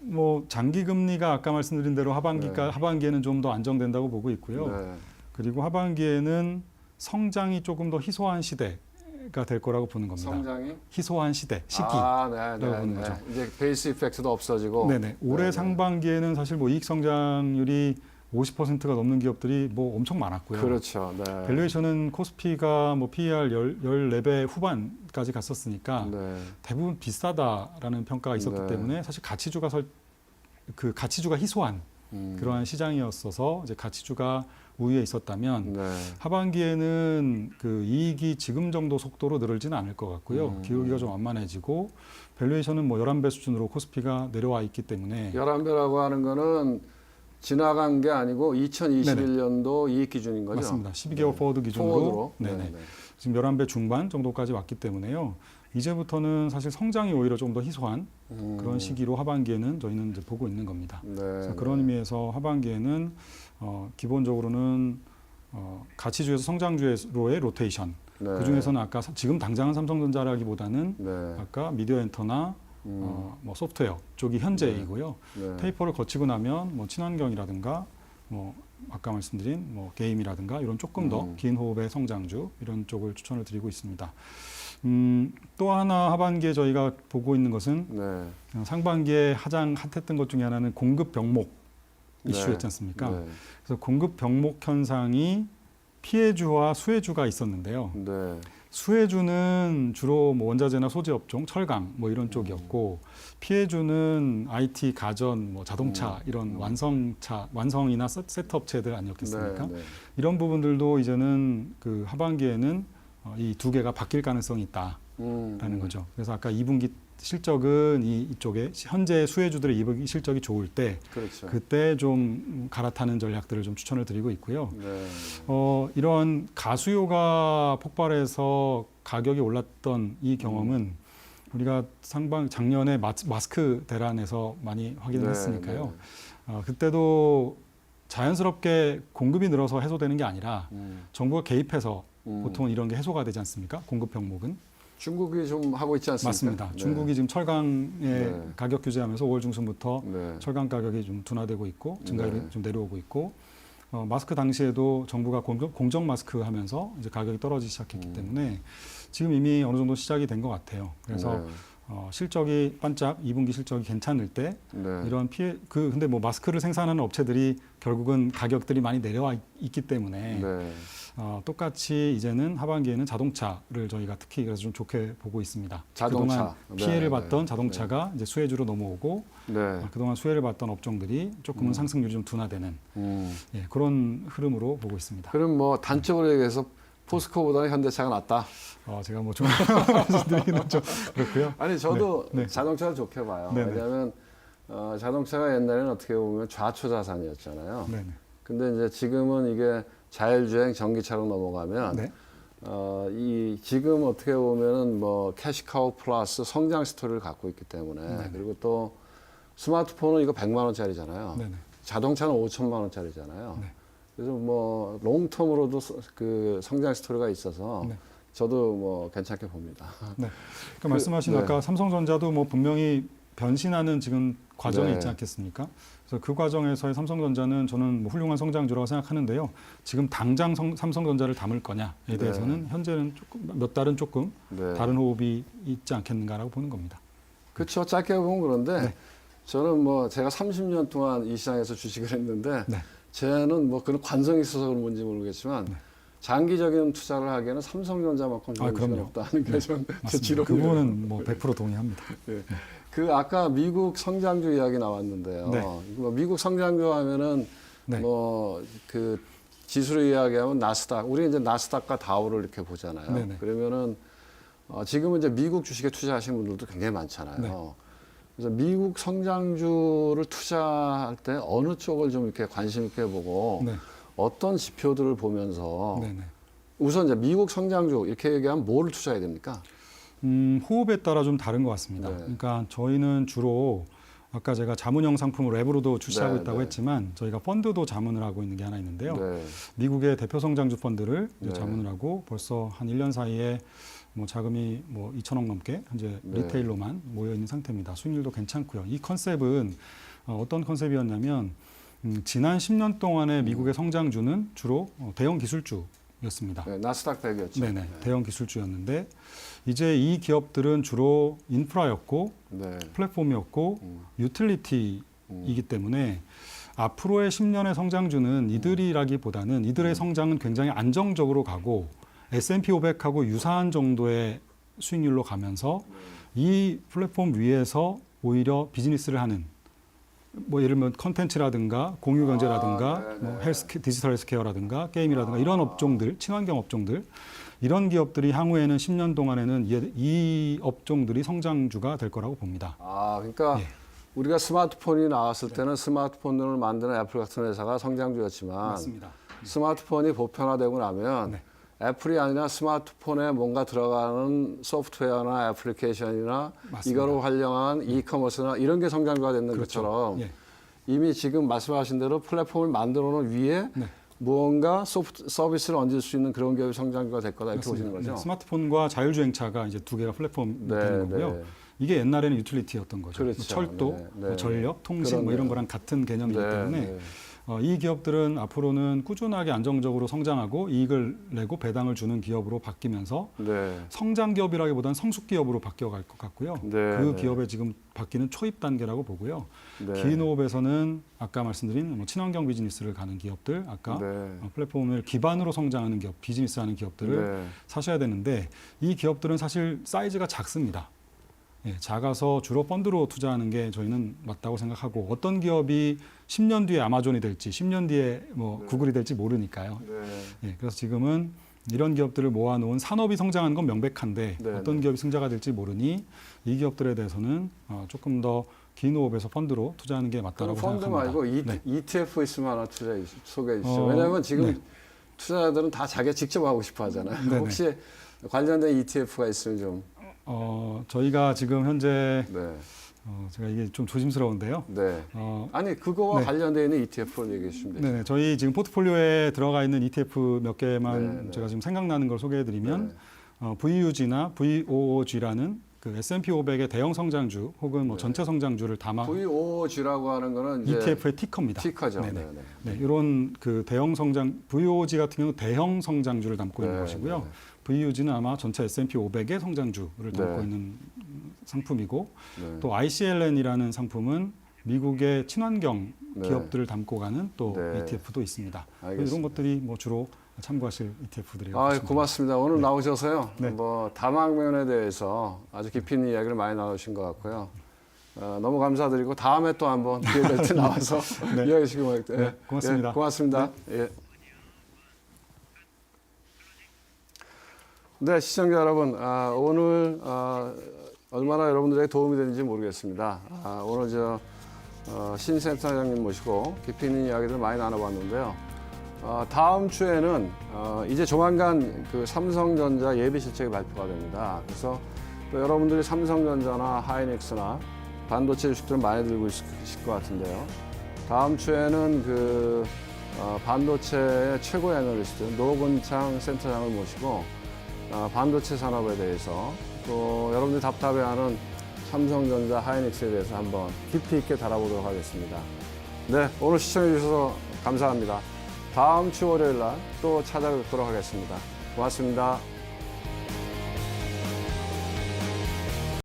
뭐 장기 금리가 아까 말씀드린 대로 하반기에는 좀 더 안정된다고 보고 있고요. 네. 그리고 하반기에는 성장이 조금 더 희소한 시대가 될 거라고 보는 겁니다. 성장이 희소한 시대, 시기. 네, 보는 거죠. 이제 베이스 이펙트도 없어지고. 네네. 올해 네네. 상반기에는 사실 뭐 이익 성장률이 50%가 넘는 기업들이 뭐 엄청 많았고요. 그렇죠. 네. 밸류에이션은 코스피가 뭐 PER 14배 후반까지 갔었으니까 네. 대부분 비싸다라는 평가가 있었기 네. 때문에 사실 가치주가 희소한 그러한 시장이었어서 이제 가치주가 우위에 있었다면 네. 하반기에는 그 이익이 지금 정도 속도로 늘지는 않을 것 같고요. 기울기가 좀 완만해지고 밸류에이션은 뭐 11배 수준으로 코스피가 내려와 있기 때문에 11배라고 하는 거는 지나간 게 아니고 2021년도 이익 기준인 거죠? 맞습니다. 12개월 포워드 기준으로 포워드로. 네네. 지금 11배 중반 정도까지 왔기 때문에요. 이제부터는 사실 성장이 오히려 좀 더 희소한 그런 시기로 하반기에는 저희는 이제 보고 있는 겁니다. 네. 그래서 그런 의미에서 하반기에는 기본적으로는 가치주에서 성장주로의 로테이션. 네. 그 중에서는 아까 지금 당장은 삼성전자라기보다는 네. 아까 미디어 엔터나 뭐 소프트웨어 쪽이 현재이고요. 네. 테이퍼를 거치고 나면 뭐 친환경이라든가 뭐 아까 말씀드린 뭐 게임이라든가 이런 조금 더 긴 호흡의 성장주 이런 쪽을 추천을 드리고 있습니다. 또 하나 하반기에 저희가 보고 있는 것은 네. 상반기에 가장 핫했던 것 중에 하나는 공급 병목 네. 이슈였지 않습니까? 네. 그래서 공급 병목 현상이 피해주와 수혜주가 있었는데요. 네. 수혜주는 주로 뭐 원자재나 소재 업종, 철강 뭐 이런 쪽이었고 피해주는 IT, 가전, 뭐 자동차 이런 완성이나 세트업체들 아니었겠습니까? 네. 네. 이런 부분들도 이제는 그 하반기에는 이 두 개가 바뀔 가능성이 있다라는 거죠. 그래서 아까 2분기 실적은 이쪽에 현재 수혜주들의 2분기 실적이 좋을 때 그렇죠. 그때 좀 갈아타는 전략들을 좀 추천을 드리고 있고요. 네. 이런 가수요가 폭발해서 가격이 올랐던 이 경험은 우리가 작년에 마스크 대란에서 많이 확인을 네, 했으니까요. 네. 그때도 자연스럽게 공급이 늘어서 해소되는 게 아니라 정부가 개입해서 보통은 이런 게 해소가 되지 않습니까? 공급 병목은. 중국이 좀 하고 있지 않습니까? 맞습니다. 네. 중국이 지금 철강의 네. 가격 규제하면서 5월 중순부터 네. 철강 가격이 좀 둔화되고 있고 증가율이 네. 좀 내려오고 있고 마스크 당시에도 정부가 공정 마스크 하면서 이제 가격이 떨어지기 시작했기 때문에 지금 이미 어느 정도 시작이 된 것 같아요. 그래서 네. 실적이 반짝 2분기 실적이 괜찮을 때 네. 이런 근데 뭐 마스크를 생산하는 업체들이 결국은 가격들이 많이 내려와 있기 때문에 네. 똑같이 이제는 하반기에는 자동차를 저희가 특히 그래서 좀 좋게 보고 있습니다. 자동차. 그동안 네, 피해를 네, 봤던 자동차가 이제 수혜주로 넘어오고 네. 그동안 수혜를 봤던 업종들이 조금은 상승률이 좀 둔화되는 그런 흐름으로 보고 있습니다. 그럼 뭐 단적으로 얘기해서 포스코보다는 현대차가 낫다. 제가 뭐 좀 말씀드리기는 좀 그렇고요. 아니 저도 네. 자동차를 좋게 봐요. 네네. 왜냐하면 자동차가 옛날에는 어떻게 보면 좌초 자산이었잖아요. 네네. 근데 이제 지금은 이게 자율주행 전기차로 넘어가면 네. 지금 어떻게 보면은 뭐 캐시카우 플러스 성장 스토리를 갖고 있기 때문에 네네. 그리고 또 스마트폰은 이거 100만 원짜리잖아요. 네네. 자동차는 5천만 원짜리잖아요. 네. 그래서 뭐 롱텀으로도 그 성장 스토리가 있어서 네. 저도 뭐 괜찮게 봅니다. 네. 그러니까 말씀하신 네. 아까 삼성전자도 뭐 분명히 변신하는 지금 과정이 네. 있지 않겠습니까? 그래서 그 과정에서의 삼성전자는 저는 뭐 훌륭한 성장주라고 생각하는데요. 지금 당장 삼성전자를 담을 거냐에 대해서는 현재는 조금 몇 달은 조금 네. 다른 호흡이 있지 않겠는가라고 보는 겁니다. 그렇죠. 짧게 보면 그런데 네. 저는 뭐 제가 30년 동안 이 시장에서 주식을 했는데 네. 쟤는 뭐 그런 관성이 있어서 그런 건지 모르겠지만 장기적인 투자를 하기에는 삼성전자만큼 좋은 시간 그럼요. 없다는 게 좀 제 맞습니다. 지론이에요. 그 부분은 뭐 100% 동의합니다. 네. 그 아까 미국 성장주 이야기 나왔는데요. 네. 뭐 미국 성장주 하면은 네. 뭐 그 지수를 이야기하면 나스닥, 우리 이제 나스닥과 다우를 이렇게 보잖아요. 네네. 그러면은 지금은 이제 미국 주식에 투자하시는 분들도 굉장히 많잖아요. 네. 그래서 미국 성장주를 투자할 때 어느 쪽을 좀 이렇게 관심 있게 보고 네. 어떤 지표들을 보면서 네네. 우선 이제 미국 성장주 이렇게 얘기하면 뭐를 투자해야 됩니까? 호흡에 따라 좀 다른 것 같습니다. 네. 그러니까 저희는 주로 아까 제가 자문형 상품을 랩으로도 출시하고 네, 있다고 네. 했지만 저희가 펀드도 자문을 하고 있는 게 하나 있는데요. 네. 미국의 대표 성장주 펀드를 이제 네. 자문을 하고 벌써 한 1년 사이에 뭐 자금이 뭐 2천억 넘게 현재 네. 리테일로만 모여 있는 상태입니다. 수익률도 괜찮고요. 이 컨셉은 어떤 컨셉이었냐면 지난 10년 동안의 미국의 성장주는 주로 대형 기술주였습니다. 네, 나스닥 100이었죠. 네네, 대형 기술주였는데 이제 이 기업들은 주로 인프라였고 네. 플랫폼이었고 유틸리티이기 때문에 앞으로의 10년의 성장주는 이들이라기보다는 이들의 성장은 굉장히 안정적으로 가고 S&P 500하고 유사한 정도의 수익률로 가면서 이 플랫폼 위에서 오히려 비즈니스를 하는 뭐 예를 들면 컨텐츠라든가 공유 경제라든가 네네. 뭐 디지털 헬스케어라든가 게임이라든가 이런 업종들, 친환경 업종들 이런 기업들이 향후에는 10년 동안에는 이 업종들이 성장주가 될 거라고 봅니다. 그러니까 예. 우리가 스마트폰이 나왔을 때는 스마트폰을 만드는 애플 같은 회사가 성장주였지만 맞습니다. 스마트폰이 보편화되고 나면 네. 애플이 아니라 스마트폰에 뭔가 들어가는 소프트웨어나 애플리케이션이나 맞습니다. 이거로 활용한 이커머스나 이런 게 성장주가 되는 그렇죠. 것처럼 예. 이미 지금 말씀하신 대로 플랫폼을 만들어 놓은 위에 네. 무언가 서비스를 얹을 수 있는 그런 기업이 성장주가 될 거다 이렇게 보시는 거죠. 네, 스마트폰과 자율주행차가 이제 두 개가 플랫폼이 네, 되는 거고요. 네. 이게 옛날에는 유틸리티였던 거죠. 그렇죠. 뭐 철도, 네, 네. 뭐 전력, 통신 뭐 이런 그렇네요. 거랑 같은 개념이기 네, 때문에 네. 이 기업들은 앞으로는 꾸준하게 안정적으로 성장하고 이익을 내고 배당을 주는 기업으로 바뀌면서 네. 성장 기업이라기보다는 성숙 기업으로 바뀌어갈 것 같고요. 네, 그 네. 기업에 지금 바뀌는 초입 단계라고 보고요. 네. 기인호흡에서는 아까 말씀드린 뭐 친환경 비즈니스를 가는 기업들, 아까 네. 플랫폼을 기반으로 성장하는 기업, 비즈니스하는 기업들을 네. 사셔야 되는데 이 기업들은 사실 사이즈가 작습니다. 예, 작아서 주로 펀드로 투자하는 게 저희는 맞다고 생각하고 어떤 기업이 10년 뒤에 아마존이 될지 10년 뒤에 뭐 구글이 될지 모르니까요. 네. 예, 그래서 지금은 이런 기업들을 모아놓은 산업이 성장하는 건 명백한데 네, 어떤 네. 기업이 승자가 될지 모르니 이 기업들에 대해서는 조금 더 긴 호흡에서 펀드로 투자하는 게 그럼 맞다고 펀드 생각합니다. 말고 네. ETF 있으면 하나 소개해 주시죠. 왜냐하면 지금 네. 투자자들은 다 자기가 직접 하고 싶어 하잖아요. 네네. 혹시 관련된 ETF가 있으면 좀. 저희가 지금 현재 네. 제가 이게 좀 조심스러운데요. 네. 어, 아니 그거와 네. 관련되어 있는 ETF를 얘기해 주시면 돼요. 네네, 저희 지금 포트폴리오에 들어가 있는 ETF 몇 개만 네, 네. 제가 지금 생각나는 걸 소개해드리면 네. VUG나 VOOG라는 그 S&P 500의 대형 성장주 혹은 뭐 네. 전체 성장주를 담아 VOOG라고 하는 거는 이제 ETF의 티커입니다. 티커죠. 네네. 네네. 네, 이런 그 대형 성장 VOOG 같은 경우 대형 성장주를 담고 있는 네, 것이고요. 네. VUG는 아마 전체 S&P 500의 성장주를 담고 네. 있는 상품이고 네. 또 ICLN이라는 상품은 미국의 친환경 네. 기업들을 담고 가는 또 네. ETF도 있습니다. 알겠습니다. 이런 것들이 뭐 주로 참고하실 ETF들이에요. 고맙습니다. 오늘 나오셔서요. 네. 뭐 다망면에 대해서 아주 깊이 있는 이야기를 많이 나누신 것 같고요. 너무 감사드리고 다음에 또 한번 기회 될 때 나와서 네. 이야기 주시기 바랍니다. 네, 고맙습니다. 예, 고맙습니다. 예. 네, 시청자 여러분, 오늘 얼마나 여러분들에게 도움이 되는지 모르겠습니다. 오늘 신 센터장님 모시고 깊이 있는 이야기들 많이 나눠봤는데요. 다음 주에는 이제 조만간 그 삼성전자 예비 실적이 발표가 됩니다. 그래서 또 여러분들이 삼성전자나 하이닉스나 반도체 주식들을 많이 들고 있을 것 같은데요. 다음 주에는 그 반도체의 최고 애널리스트 노건창 센터장을 모시고 반도체 산업에 대해서 또 여러분들이 답답해하는 삼성전자, 하이닉스에 대해서 한번 깊이 있게 다뤄보도록 하겠습니다. 네, 오늘 시청해 주셔서 감사합니다. 다음 주 월요일 날 또 찾아뵙도록 하겠습니다. 고맙습니다.